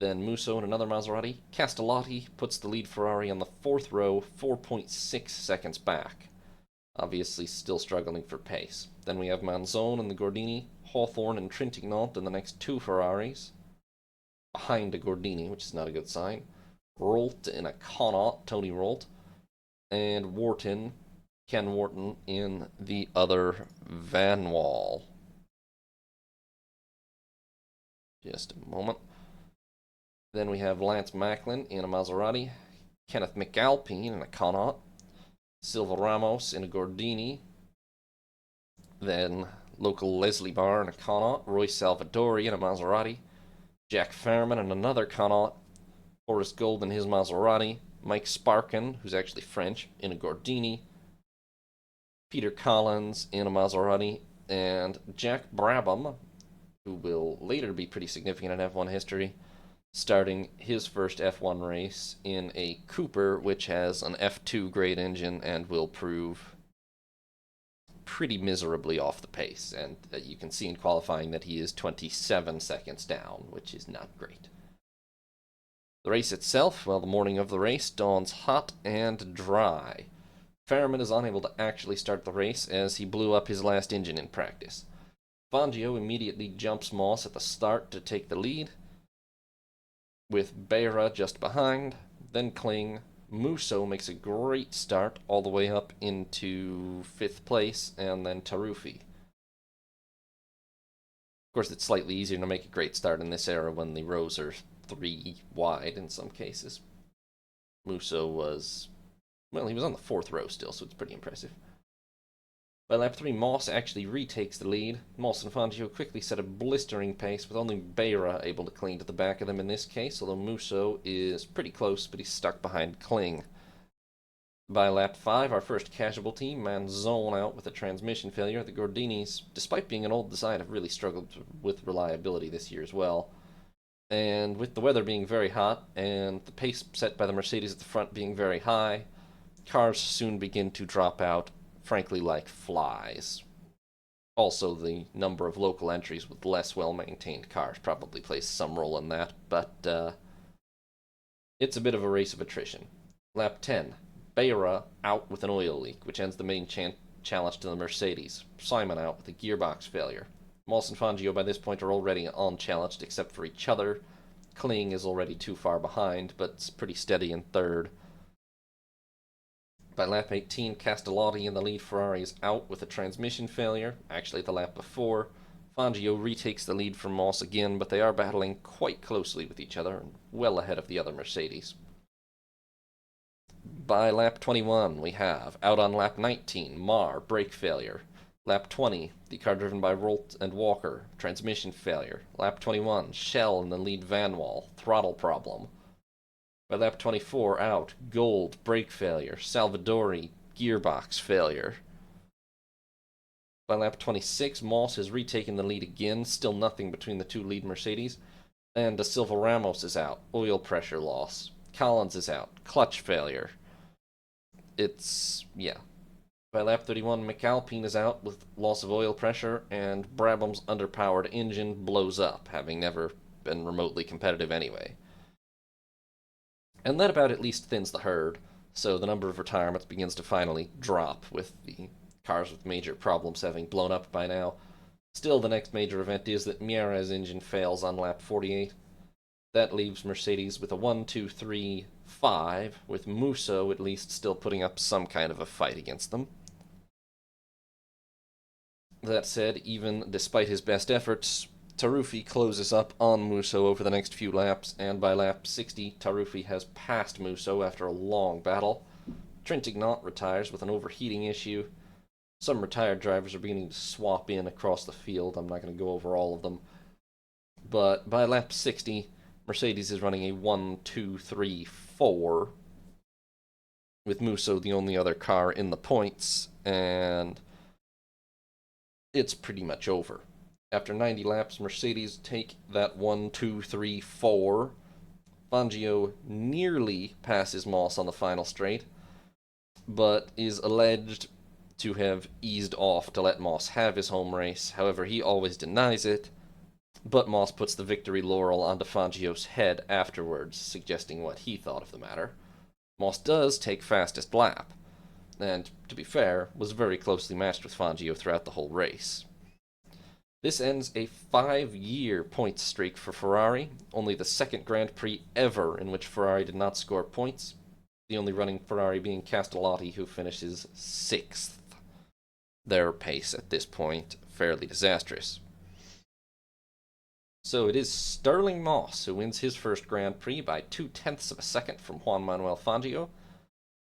Then Musso in another Maserati. Castellotti puts the lead Ferrari on the 4th row, 4.6 seconds back. Obviously still struggling for pace. Then we have Manzone in the Gordini, Hawthorne and Trintignant in the next 2 Ferraris. Behind a Gordini, which is not a good sign. Rolt in a Connaught, Tony Rolt. And Wharton, Ken Wharton, in the other Van Wall. Just a moment. Then we have Lance Macklin in a Maserati. Kenneth McAlpine in a Connaught. Silva Ramos in a Gordini. Then local Leslie Barr in a Connaught. Roy Salvadori in a Maserati. Jack Fairman in another Connaught. Horace Gold in his Maserati. Mike Sparkin, who's actually French, in a Gordini. Peter Collins in a Maserati. And Jack Brabham, who will later be pretty significant in F1 history, starting his first F1 race in a Cooper, which has an F2 grade engine and will prove pretty miserably off the pace. And you can see in qualifying that he is 27 seconds down, which is not great. The race itself, well, the morning of the race dawns hot and dry. Fairman is unable to actually start the race as he blew up his last engine in practice. Fangio immediately jumps Moss at the start to take the lead, with Beira just behind, then Kling. Musso makes a great start all the way up into 5th place, and then Taruffi. Of course, it's slightly easier to make a great start in this era when the rows are 3 wide in some cases. Musso was, well, he was on the 4th row still, so it's pretty impressive. By lap 3, Moss actually retakes the lead. Moss and Fangio quickly set a blistering pace, with only Beira able to cling to the back of them in this case, although Musso is pretty close, but he's stuck behind Kling. By lap 5, our first casualty, Manzone out with a transmission failure. The Gordinis, despite being an old design, have really struggled with reliability this year as well. And with the weather being very hot, and the pace set by the Mercedes at the front being very high, cars soon begin to drop out, frankly, like flies. Also, the number of local entries with less well-maintained cars probably plays some role in that, but it's a bit of a race of attrition. Lap 10, Beira out with an oil leak, which ends the main challenge to the Mercedes. Simon out with a gearbox failure. Moss and Fangio by this point are already unchallenged except for each other. Kling is already too far behind, but it's pretty steady in third. By lap 18, Castellotti in the lead Ferrari is out with a transmission failure, actually the lap before. Fangio retakes the lead from Moss again, but they are battling quite closely with each other and well ahead of the other Mercedes. By lap 21, we have, out on lap 19, Marr, brake failure. Lap 20, the car driven by Rolt and Walker, transmission failure. Lap 21, Shell in the lead Van Wall, throttle problem. By lap 24, out, Gold, brake failure. Salvadori, gearbox failure. By lap 26, Moss has retaken the lead again, still nothing between the two lead Mercedes. And Da Silva Ramos is out, oil pressure loss. Collins is out, clutch failure. Yeah. By lap 31, McAlpine is out with loss of oil pressure, and Brabham's underpowered engine blows up, having never been remotely competitive anyway. And that about at least thins the herd, so the number of retirements begins to finally drop, with the cars with major problems having blown up by now. Still, the next major event is that Miera's engine fails on lap 48. That leaves Mercedes with a 1-2-3-5, with Musso at least still putting up some kind of a fight against them. That said, even despite his best efforts, Taruffi closes up on Musso over the next few laps, and by lap 60, Taruffi has passed Musso after a long battle. Trintignant retires with an overheating issue. Some retired drivers are beginning to swap in across the field. I'm not going to go over all of them. But by lap 60, Mercedes is running a 1-2-3-4, with Musso the only other car in the points, and it's pretty much over. After 90 laps, Mercedes take that 1-2-3-4. Fangio nearly passes Moss on the final straight, but is alleged to have eased off to let Moss have his home race. However, he always denies it, but Moss puts the victory laurel onto Fangio's head afterwards, suggesting what he thought of the matter. Moss does take fastest lap, and, to be fair, was very closely matched with Fangio throughout the whole race. This ends a 5-year points streak for Ferrari, only the second Grand Prix ever in which Ferrari did not score points, the only running Ferrari being Castellotti, who finishes 6th. Their pace at this point fairly disastrous. So it is Stirling Moss who wins his first Grand Prix by 0.2 of a second from Juan Manuel Fangio.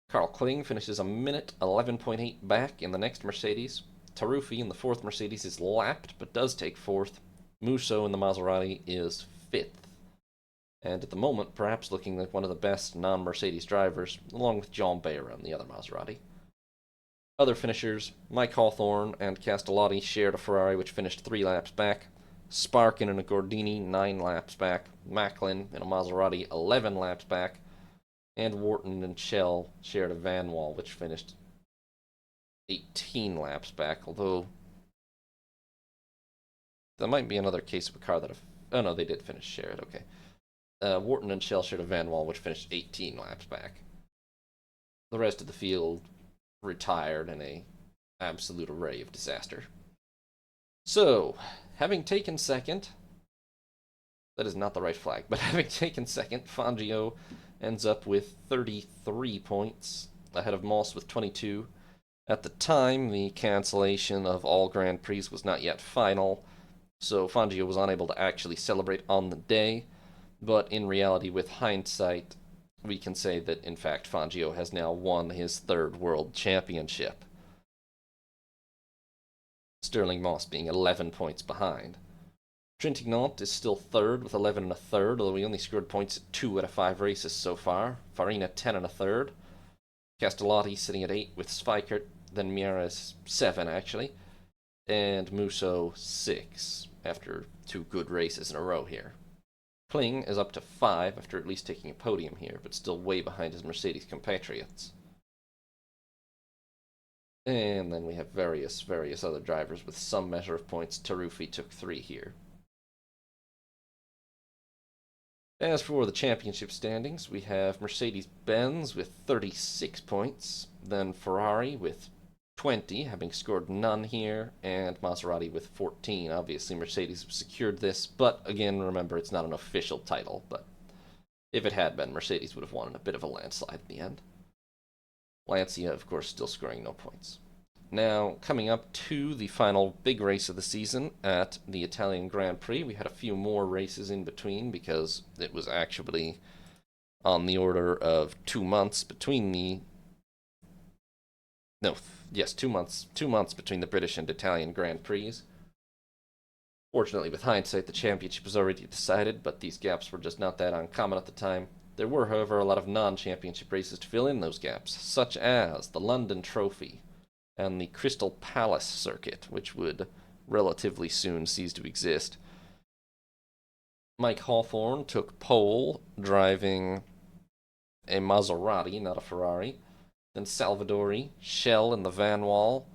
Carl Kling finishes a minute 11.8 back in the next Mercedes. Taruffi in the fourth Mercedes is lapped, but does take fourth. Musso in the Maserati is 5th. And at the moment, perhaps looking like one of the best non-Mercedes drivers, along with John Beira in the other Maserati. Other finishers, Mike Hawthorne and Castellotti shared a Ferrari which finished 3 laps back. Sparkin in a Gordini, 9 laps back. Macklin in a Maserati, 11 laps back. And Wharton and Shell shared a Van Wall, which finished 18 laps back, although that might be another case of a car that... Oh no, they did finish shared, okay. Wharton and Shell shared a Van Wall, which finished 18 laps back. The rest of the field retired in a absolute array of disaster. So, having taken second... That is not the right flag, but having taken second, Fangio ends up with 33 points, ahead of Moss with 22. At the time, the cancellation of all Grand Prix was not yet final, so Fangio was unable to actually celebrate on the day, but in reality, with hindsight, we can say that, in fact, Fangio has now won his 3rd World Championship. Stirling Moss being 11 points behind. Trintignant is still 3rd with 11 1/3, although he only scored points at 2 out of 5 races so far. Farina 10 1/3. Castellotti sitting at 8 with Schweikert, then Miera's 7 actually, and Musso 6 after 2 good races in a row here. Kling is up to 5 after at least taking a podium here, but still way behind his Mercedes compatriots. And then we have various other drivers with some measure of points. Taruffi took 3 here. As for the championship standings, we have Mercedes-Benz with 36 points, then Ferrari with 20, having scored none here, and Maserati with 14. Obviously, Mercedes have secured this, but again, remember, it's not an official title, but if it had been, Mercedes would have won in a bit of a landslide in the end. Lancia, of course, still scoring no points. Now, coming up to the final big race of the season at the Italian Grand Prix, we had a few more races in between because it was actually on the order of 2 months between the... No, yes, 2 months. 2 months between the British and Italian Grand Prix. Fortunately, with hindsight, the championship was already decided, but these gaps were just not that uncommon at the time. There were, however, a lot of non-championship races to fill in those gaps, such as the London Trophy and the Crystal Palace circuit, which would relatively soon cease to exist. Mike Hawthorne took pole, driving a Maserati, not a Ferrari. Then Salvadori, Shell in the Van Wall,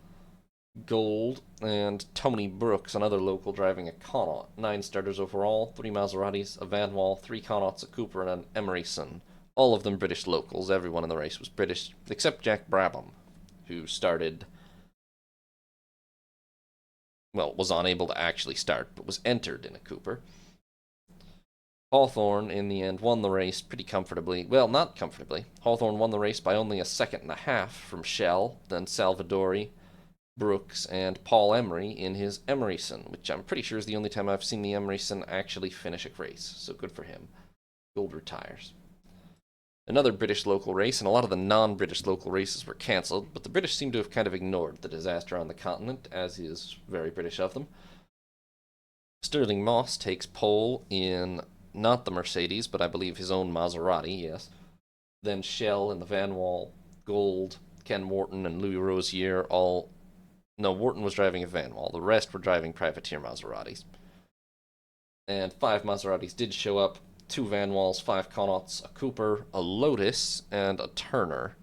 Gold, and Tony Brooks, another local, driving a Connaught. 9 starters overall, 3 Maseratis, a Van Wall, 3 Connaughts, a Cooper, and an Emerson. All of them British locals. Everyone in the race was British, except Jack Brabham, who started... well, was unable to actually start, but was entered in a Cooper. Hawthorne, in the end, won the race pretty comfortably. Well, not comfortably. Hawthorne won the race by only a second and a half from Shell, then Salvadori, Brooks, and Paul Emery in his Emerson, which I'm pretty sure is the only time I've seen the Emerson actually finish a race, so good for him. Gold retires. Another British local race, and a lot of the non-British local races were cancelled, but the British seem to have kind of ignored the disaster on the continent, as is very British of them. Sterling Moss takes pole in not the Mercedes, but I believe his own Maserati, yes. Then Shell in the Van Wall, Gold, Ken Wharton, and Louis Rosier all... no, Wharton was driving a Van Wall. The rest were driving privateer Maseratis. And 5 Maseratis did show up. 2 Van Walls, 5 Connaughts, a Cooper, a Lotus, and a Turner.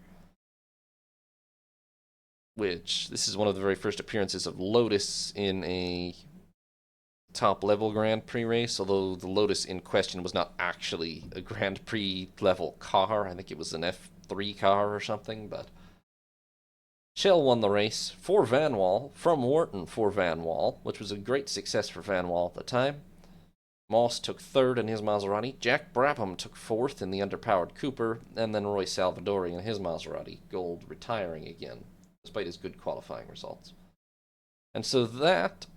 Which, this is one of the very first appearances of Lotus in a top-level Grand Prix race, although the Lotus in question was not actually a Grand Prix-level car. I think it was an F3 car or something, but... Shell won the race for Van Wall, from Wharton for Van Wall, which was a great success for Van Wall at the time. Moss took 3rd in his Maserati, Jack Brabham took 4th in the underpowered Cooper, and then Roy Salvadori in his Maserati, Gold retiring again, despite his good qualifying results. And so that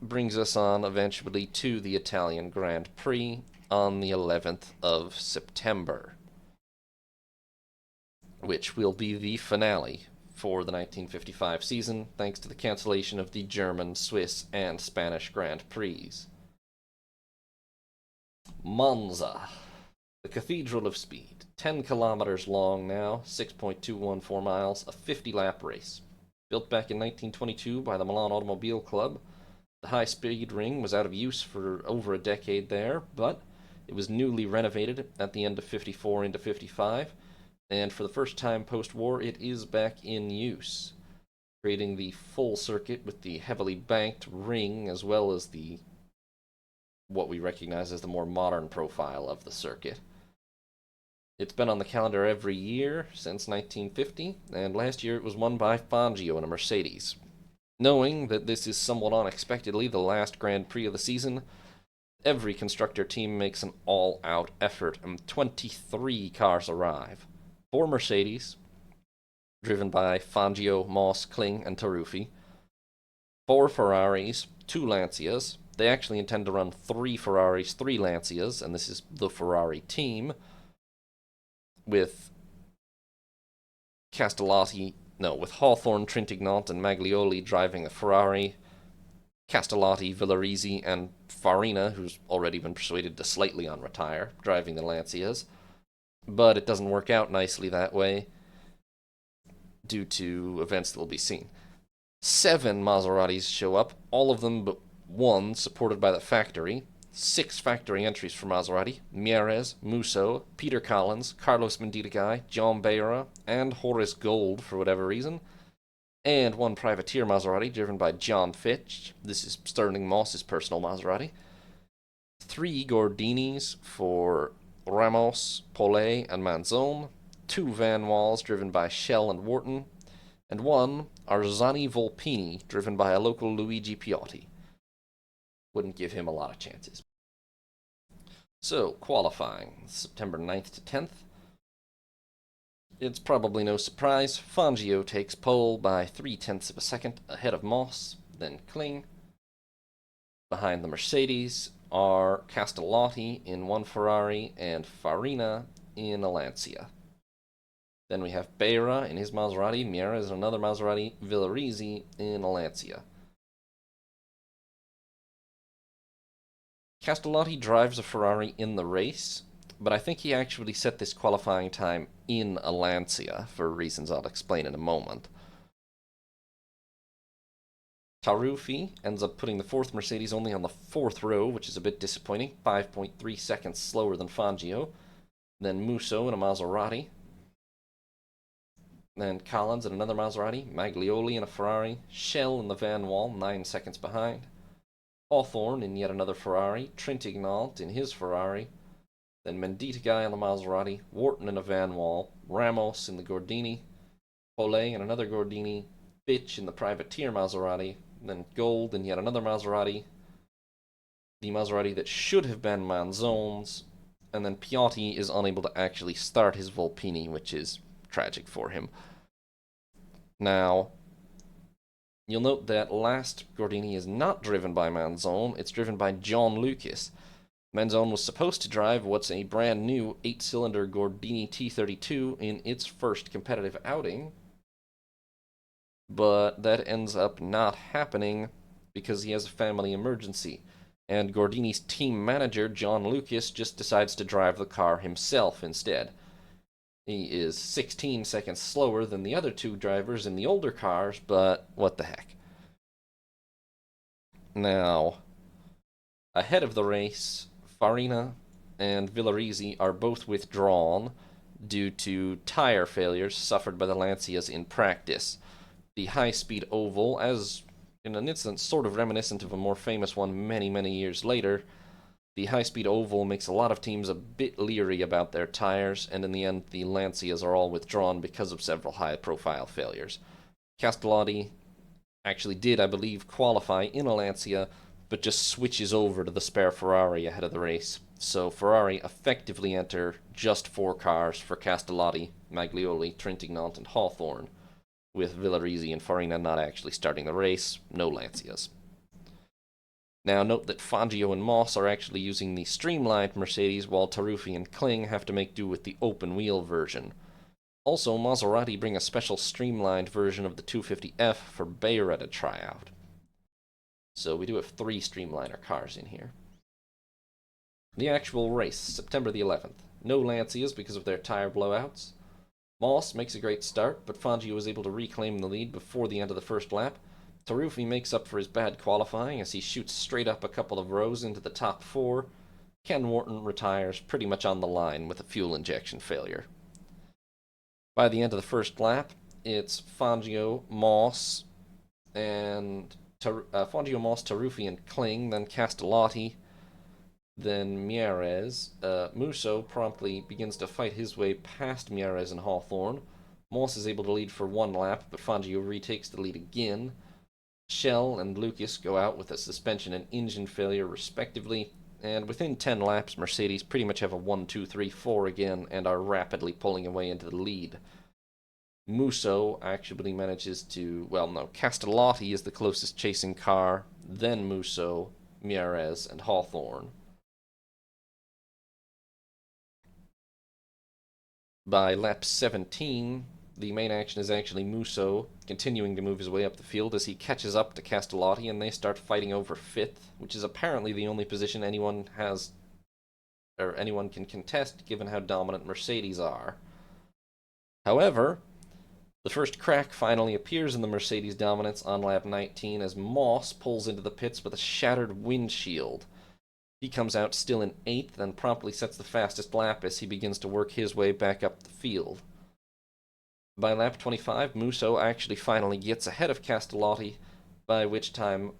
brings us on eventually to the Italian Grand Prix on the 11th of September, which will be the finale for the 1955 season, thanks to the cancellation of the German, Swiss, and Spanish Grand Prix. Monza, the Cathedral of Speed. 10 kilometers long now, 6.214 miles, a 50-lap race. Built back in 1922 by the Milan Automobile Club, the high-speed ring was out of use for over a decade there, but it was newly renovated at the end of 54 into 55, and for the first time post-war, it is back in use, creating the full circuit with the heavily banked ring, as well as the what we recognize as the more modern profile of the circuit. It's been on the calendar every year since 1950, and last year it was won by Fangio in a Mercedes. Knowing that this is somewhat unexpectedly the last Grand Prix of the season, every constructor team makes an all-out effort, and 23 cars arrive. 4 Mercedes, driven by Fangio, Moss, Kling, and Taruffi. 4 Ferraris, 2 Lancias. They actually intend to run 3 Ferraris, 3 Lancias, and this is the Ferrari team, with with Hawthorne, Trintignant, and Maglioli driving a Ferrari, Castellati, Villarizi, and Farina, who's already been persuaded to slightly unretire, driving the Lancias. But it doesn't work out nicely that way, due to events that will be seen. 7 Maseratis show up, all of them but 1 supported by the factory. 6 factory entries for Maserati: Mieres, Musso, Peter Collins, Carlos Mendigagai, John Beira, and Horace Gold for whatever reason. and one privateer Maserati driven by John Fitch. This is Sterling Moss's personal Maserati. 3 Gordinis for Ramos, Paulet, and Manzone. 2 Van Walls driven by Shell and Wharton. And 1 Arzani Volpini driven by a local Luigi Piotti. Wouldn't give him a lot of chances. So, qualifying, September 9th to 10th. It's probably no surprise, Fangio takes pole by 0.3 of a second ahead of Moss, then Kling. Behind the Mercedes are Castellotti in one Ferrari and Farina in a Lancia. Then we have Beira in his Maserati, Mieres in another Maserati, Villarizi in a Lancia. Castellotti drives a Ferrari in the race, but I think he actually set this qualifying time in a Lancia for reasons I'll explain in a moment. Taruffi ends up putting the 4th Mercedes only on the 4th row, which is a bit disappointing, 5.3 seconds slower than Fangio. Then Musso in a Maserati. Then Collins in another Maserati, Maglioli in a Ferrari, Shell in the Van Wall, 9 seconds behind. Hawthorne in yet another Ferrari, Trintignant in his Ferrari, then Mendita Guy on the Maserati, Wharton in a Van Wall, Ramos in the Gordini, Paulet in another Gordini, Fitch in the Privateer Maserati, then Gold in yet another Maserati, the Maserati that should have been Manzone's, and then Piotti is unable to actually start his Volpini, which is tragic for him. Now, you'll note that last Gordini is not driven by Manzone, it's driven by John Lucas. Manzone was supposed to drive what's a brand new 8-cylinder Gordini T32 in its first competitive outing, but that ends up not happening because he has a family emergency, and Gordini's team manager, John Lucas, just decides to drive the car himself instead. He is 16 seconds slower than the other 2 drivers in the older cars, but what the heck. Now, ahead of the race, Farina and Villarizi are both withdrawn due to tire failures suffered by the Lancias in practice. The high-speed oval, as in an instance sort of reminiscent of a more famous one many, many years later, the high-speed oval makes a lot of teams a bit leery about their tires, and in the end, the Lancias are all withdrawn because of several high-profile failures. Castellotti actually did, I believe, qualify in a Lancia, but just switches over to the spare Ferrari ahead of the race. So Ferrari effectively enter just 4 cars for Castellotti, Maglioli, Trintignant, and Hawthorne, with Villarizi and Farina not actually starting the race, no Lancias. Now note that Fangio and Moss are actually using the streamlined Mercedes, while Taruffi and Kling have to make do with the open-wheel version. Also, Maserati bring a special streamlined version of the 250F for Beira to try out. So we do have 3 streamliner cars in here. The actual race, September the 11th. No Lancias because of their tire blowouts. Moss makes a great start, but Fangio was able to reclaim the lead before the end of the first lap. Taruffi makes up for his bad qualifying as he shoots straight up a couple of rows into the top 4. Ken Wharton retires pretty much on the line with a fuel injection failure. By the end of the first lap, it's Fangio, Moss, Taruffi, and Kling, then Castellotti, then Mieres. Musso promptly begins to fight his way past Mieres and Hawthorne. Moss is able to lead for 1 lap, but Fangio retakes the lead again. Shell and Lucas go out with a suspension and engine failure, respectively, and within 10 laps, Mercedes pretty much have a 1, 2, 3, 4 again and are rapidly pulling away into the lead. Musso actually manages to, Castellotti is the closest chasing car, then Musso, Mieres, and Hawthorne. By lap 17, the main action is actually Musso continuing to move his way up the field as he catches up to Castellotti, and they start fighting over 5th, which is apparently the only position anyone can contest given how dominant Mercedes are. However, the first crack finally appears in the Mercedes dominance on lap 19 as Moss pulls into the pits with a shattered windshield. He comes out still in 8th and promptly sets the fastest lap as he begins to work his way back up the field. By lap 25, Musso actually finally gets ahead of Castellotti, by which time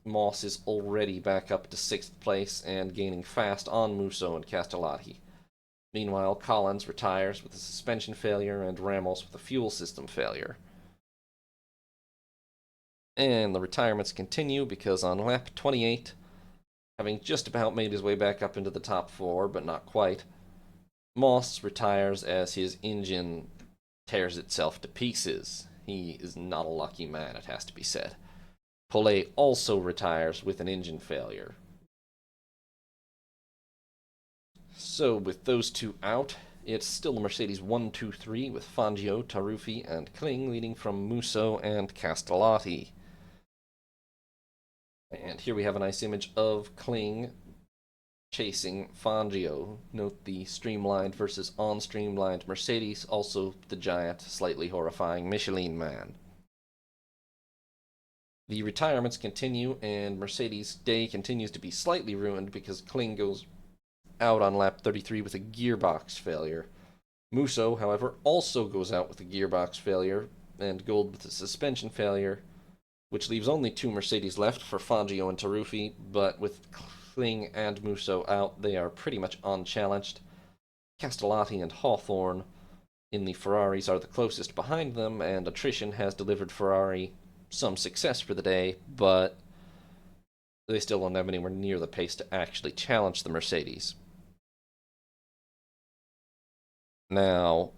Moss is already back up to 6th place and gaining fast on Musso and Castellotti. Meanwhile, Collins retires with a suspension failure and Ramos with a fuel system failure. And the retirements continue because on lap 28, having just about made his way back up into the top 4, but not quite, Moss retires as his engine tears itself to pieces. He is not a lucky man, it has to be said. Poulet also retires with an engine failure. So with those two out, it's still a Mercedes 1-2-3 with Fangio, Taruffi, and Kling leading from Musso and Castellotti. And here we have a nice image of Kling chasing Fangio. Note the streamlined versus unstreamlined Mercedes, also the giant, slightly horrifying Michelin Man. The retirements continue, and Mercedes' day continues to be slightly ruined because Kling goes out on lap 33 with a gearbox failure. Musso, however, also goes out with a gearbox failure, and Gold with a suspension failure, which leaves only 2 Mercedes left for Fangio and Taruffi, but with Kling and Musso out, they are pretty much unchallenged. Castellotti and Hawthorne in the Ferraris are the closest behind them, and attrition has delivered Ferrari some success for the day, but they still don't have anywhere near the pace to actually challenge the Mercedes. Now,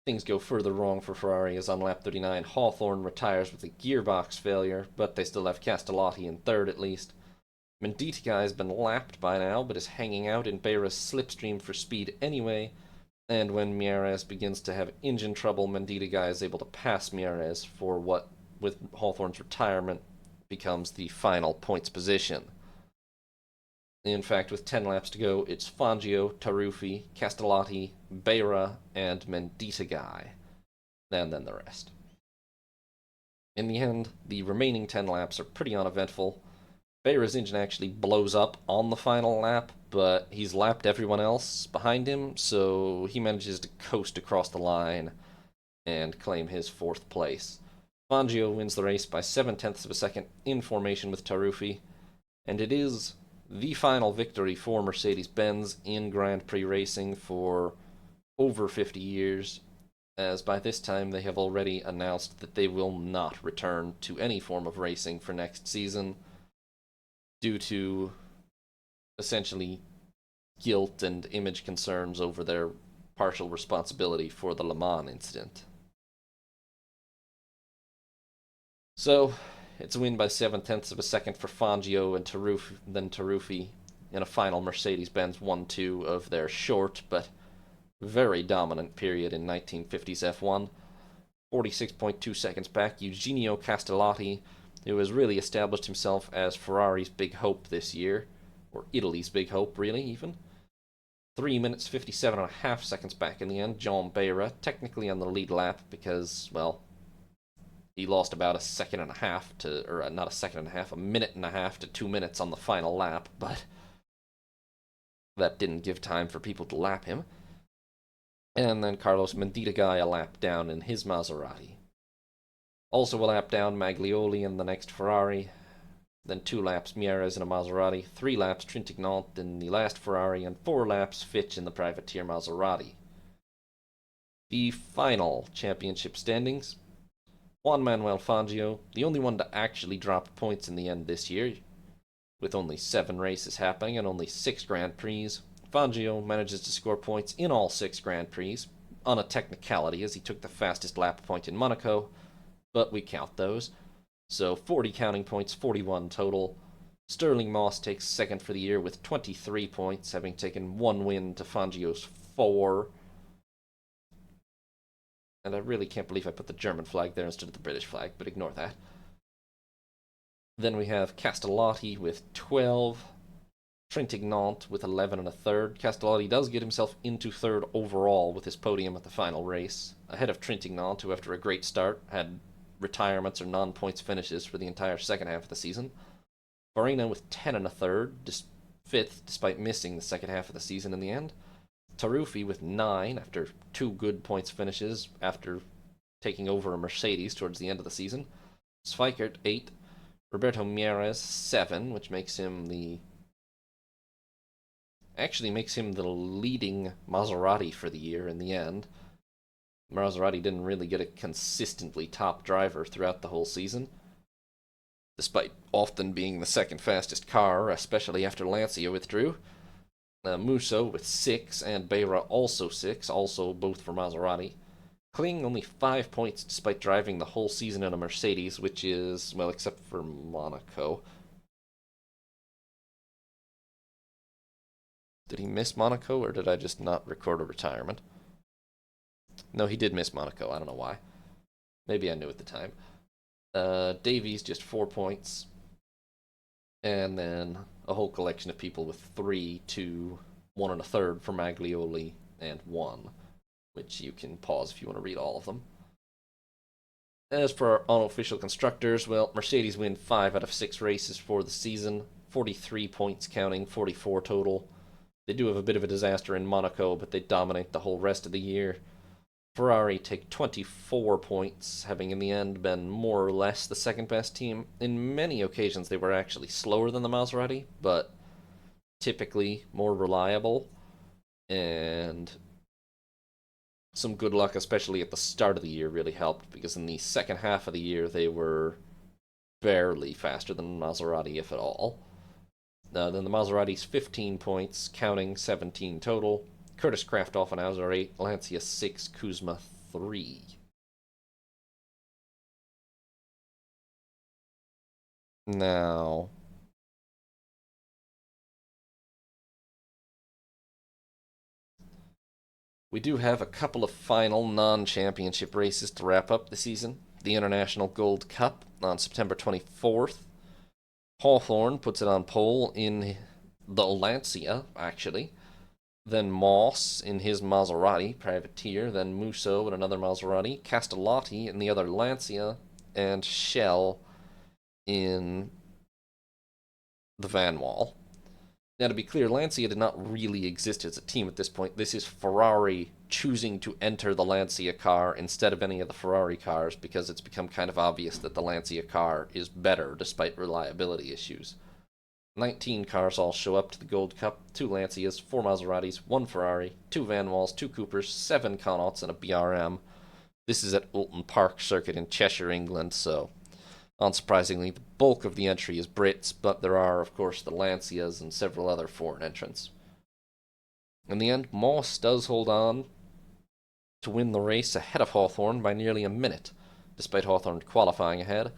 things go further wrong for Ferrari as on lap 39, Hawthorne retires with a gearbox failure, but they still have Castellotti in 3rd at least. Mendieta has been lapped by now, but is hanging out in Beira's slipstream for speed anyway, and when Mieres begins to have engine trouble, Mendieta is able to pass Mieres for what, with Hawthorne's retirement, becomes the final points position. In fact, with 10 laps to go, it's Fangio, Taruffi, Castellotti, Beira, and Mendieta, and then the rest. In the end, the remaining 10 laps are pretty uneventful. Beira's engine actually blows up on the final lap, but he's lapped everyone else behind him, so he manages to coast across the line and claim his 4th place. Fangio wins the race by 7/10 of a second in formation with Taruffi, and it is the final victory for Mercedes-Benz in Grand Prix racing for over 50 years, as by this time they have already announced that they will not return to any form of racing for next season due to essentially guilt and image concerns over their partial responsibility for the Le Mans incident. So, it's a win by 7/10 of a second for Fangio and Taruffi in a final Mercedes-Benz 1-2 of their short but very dominant period in 1950s F1. 46.2 seconds back, Eugenio Castellotti, who has really established himself as Ferrari's big hope this year, or Italy's big hope, really, even. 3 minutes 57.5 seconds back in the end, John Beira, technically on the lead lap because, well, he lost about a second and a half to, or not a second and a half, a minute and a half to 2 minutes on the final lap, but that didn't give time for people to lap him. And then Carlos Mendieta a lap down in his Maserati. Also a lap down Maglioli in the next Ferrari. Then 2 laps Mieres in a Maserati, 3 laps Trintignant in the last Ferrari, and 4 laps Fitch in the privateer Maserati. The final championship standings. Juan Manuel Fangio, the only one to actually drop points in the end this year, with only 7 races happening and only 6 Grand Prix. Fangio manages to score points in all 6 Grand Prix, on a technicality as he took the fastest lap point in Monaco, but we count those. So 40 counting points, 41 total. Sterling Moss takes 2nd for the year with 23 points, having taken 1 win to Fangio's 4. And I really can't believe I put the German flag there instead of the British flag, but ignore that. Then we have Castellotti with 12. Trintignant with 11 and a third. Castellotti does get himself into 3rd overall with his podium at the final race, ahead of Trintignant, who after a great start had retirements or non-points finishes for the entire second half of the season. Farina with 10 and a third, 5th, despite missing the second half of the season in the end. Taruffi with 9 after 2 good points finishes after taking over a Mercedes towards the end of the season. Schweikert 8. Roberto Mieres 7, which makes him the leading Maserati for the year in the end. Maserati didn't really get a consistently top driver throughout the whole season, despite often being the second fastest car, especially after Lancia withdrew. Musso with 6, and Beira also 6, also both for Maserati. Kling only 5 points despite driving the whole season in a Mercedes, which is, well, except for Monaco. Did he miss Monaco, or did I just not record a retirement? No, he did miss Monaco. I don't know why. Maybe I knew at the time. Davies just 4 points. And then a whole collection of people with 3, 2, 1 and a third for Maglioli, and 1, which you can pause if you want to read all of them. As for our unofficial constructors, well, Mercedes win 5 out of 6 races for the season, 43 points counting, 44 total. They do have a bit of a disaster in Monaco, but they dominate the whole rest of the year. Ferrari take 24 points, having in the end been more or less the second best team. In many occasions, they were actually slower than the Maserati, but typically more reliable. And some good luck, especially at the start of the year, really helped, because in the second half of the year, they were barely faster than Maserati, if at all. Then the Maserati's 15 points, counting 17 total. Curtis Kraft off an Auser 8, Lancia 6, Kuzma 3. Now, we do have a couple of final non-championship races to wrap up the season. The International Gold Cup on September 24th. Hawthorne puts it on pole in the Lancia, actually. Then Moss in his Maserati, Privateer. Then Musso in another Maserati. Castellotti in the other Lancia. And Shell in the Van Wall. Now, to be clear, Lancia did not really exist as a team at this point. This is Ferrari choosing to enter the Lancia car instead of any of the Ferrari cars, because it's become kind of obvious that the Lancia car is better despite reliability issues. 19 cars all show up to the Gold Cup, 2 Lancias, 4 Maseratis, 1 Ferrari, 2 Van Walls, 2 Coopers, 7 Connaughts, and a BRM. This is at Oulton Park Circuit in Cheshire, England, so unsurprisingly, the bulk of the entry is Brits, but there are, of course, the Lancias and several other foreign entrants. In the end, Moss does hold on to win the race ahead of Hawthorne by nearly a minute, despite Hawthorne qualifying ahead.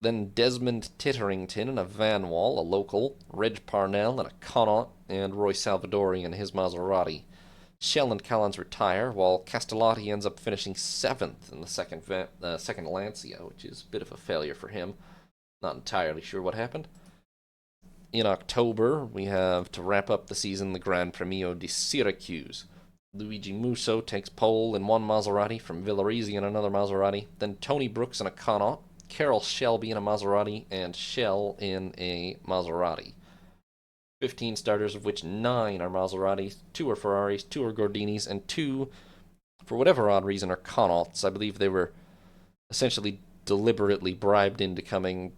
Then Desmond Titterington in a Van Wall, a local, Reg Parnell in a Connaught, and Roy Salvadori in his Maserati. Shell and Collins retire, while Castellotti ends up finishing 7th in the second Lancia, which is a bit of a failure for him. Not entirely sure what happened. In October, we have, to wrap up the season, the Gran Premio di Syracuse. Luigi Musso takes pole in one Maserati from Villarizi in another Maserati. Then Tony Brooks in a Connaught, Carroll Shelby in a Maserati, and Shell in a Maserati. 15 starters, of which 9 are Maseratis, 2 are Ferraris, 2 are Gordinis, and 2, for whatever odd reason, are Connaughts. I believe they were essentially deliberately bribed into coming.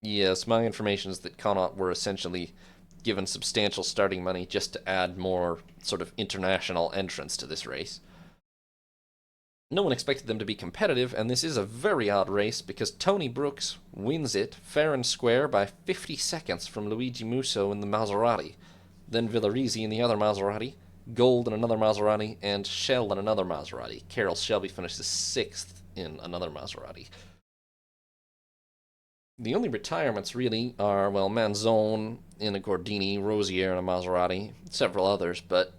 Yes, my information is that Connaught were essentially given substantial starting money just to add more sort of international entrants to this race. No one expected them to be competitive, and this is a very odd race because Tony Brooks wins it fair and square by 50 seconds from Luigi Musso in the Maserati, then Villarizi in the other Maserati, Gold in another Maserati, and Shell in another Maserati. Carroll Shelby finishes 6th in another Maserati. The only retirements really are, well, Manzone in a Gordini, Rosier in a Maserati, several others, but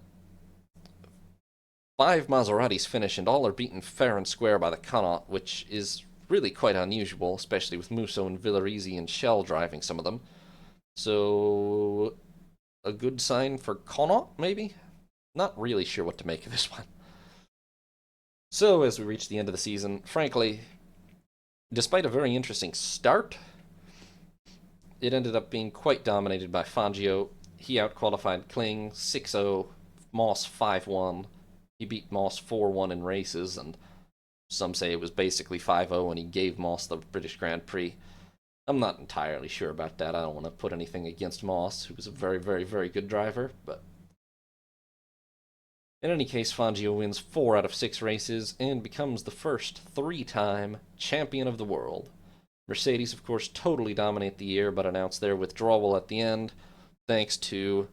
5 Maseratis finish, and all are beaten fair and square by the Connaught, which is really quite unusual, especially with Musso and Villarizi and Shell driving some of them. So, a good sign for Connaught, maybe? Not really sure what to make of this one. So, as we reach the end of the season, frankly, despite a very interesting start, it ended up being quite dominated by Fangio. he outqualified Kling 6-0, Moss 5-1. He beat Moss 4-1 in races, and some say it was basically 5-0 and he gave Moss the British Grand Prix. I'm not entirely sure about that. I don't want to put anything against Moss, who was a very, very, very good driver, but in any case, Fangio wins 4 out of 6 races and becomes the first 3-time champion of the world. Mercedes, of course, totally dominate the year, but announce their withdrawal at the end, thanks to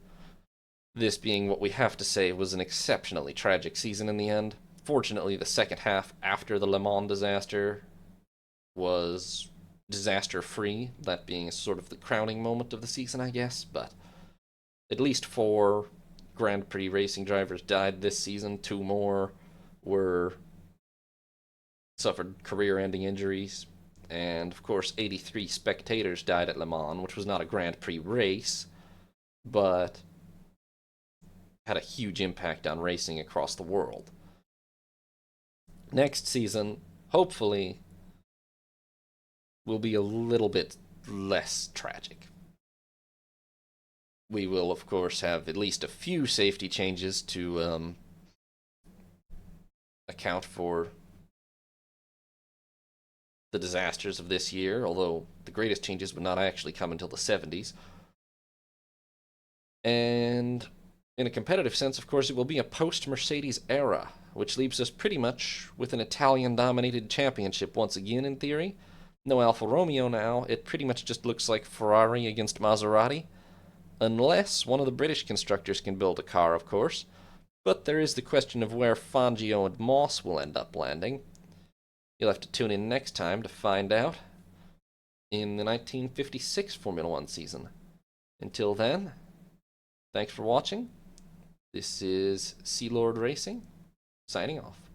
this being what we have to say was an exceptionally tragic season in the end. Fortunately, the second half after the Le Mans disaster was disaster-free, that being sort of the crowning moment of the season, I guess, but at least 4 Grand Prix racing drivers died this season. 2 more suffered career-ending injuries, and of course 83 spectators died at Le Mans, which was not a Grand Prix race, but had a huge impact on racing across the world. Next season, hopefully, will be a little bit less tragic. We will, of course, have at least a few safety changes to account for the disasters of this year, although the greatest changes would not actually come until the 70s. And in a competitive sense, of course, it will be a post-Mercedes era, which leaves us pretty much with an Italian-dominated championship once again, in theory. No Alfa Romeo now. It pretty much just looks like Ferrari against Maserati. Unless one of the British constructors can build a car, of course. But there is the question of where Fangio and Moss will end up landing. You'll have to tune in next time to find out in the 1956 Formula One season. Until then, thanks for watching. This is Sea Lord Racing, signing off.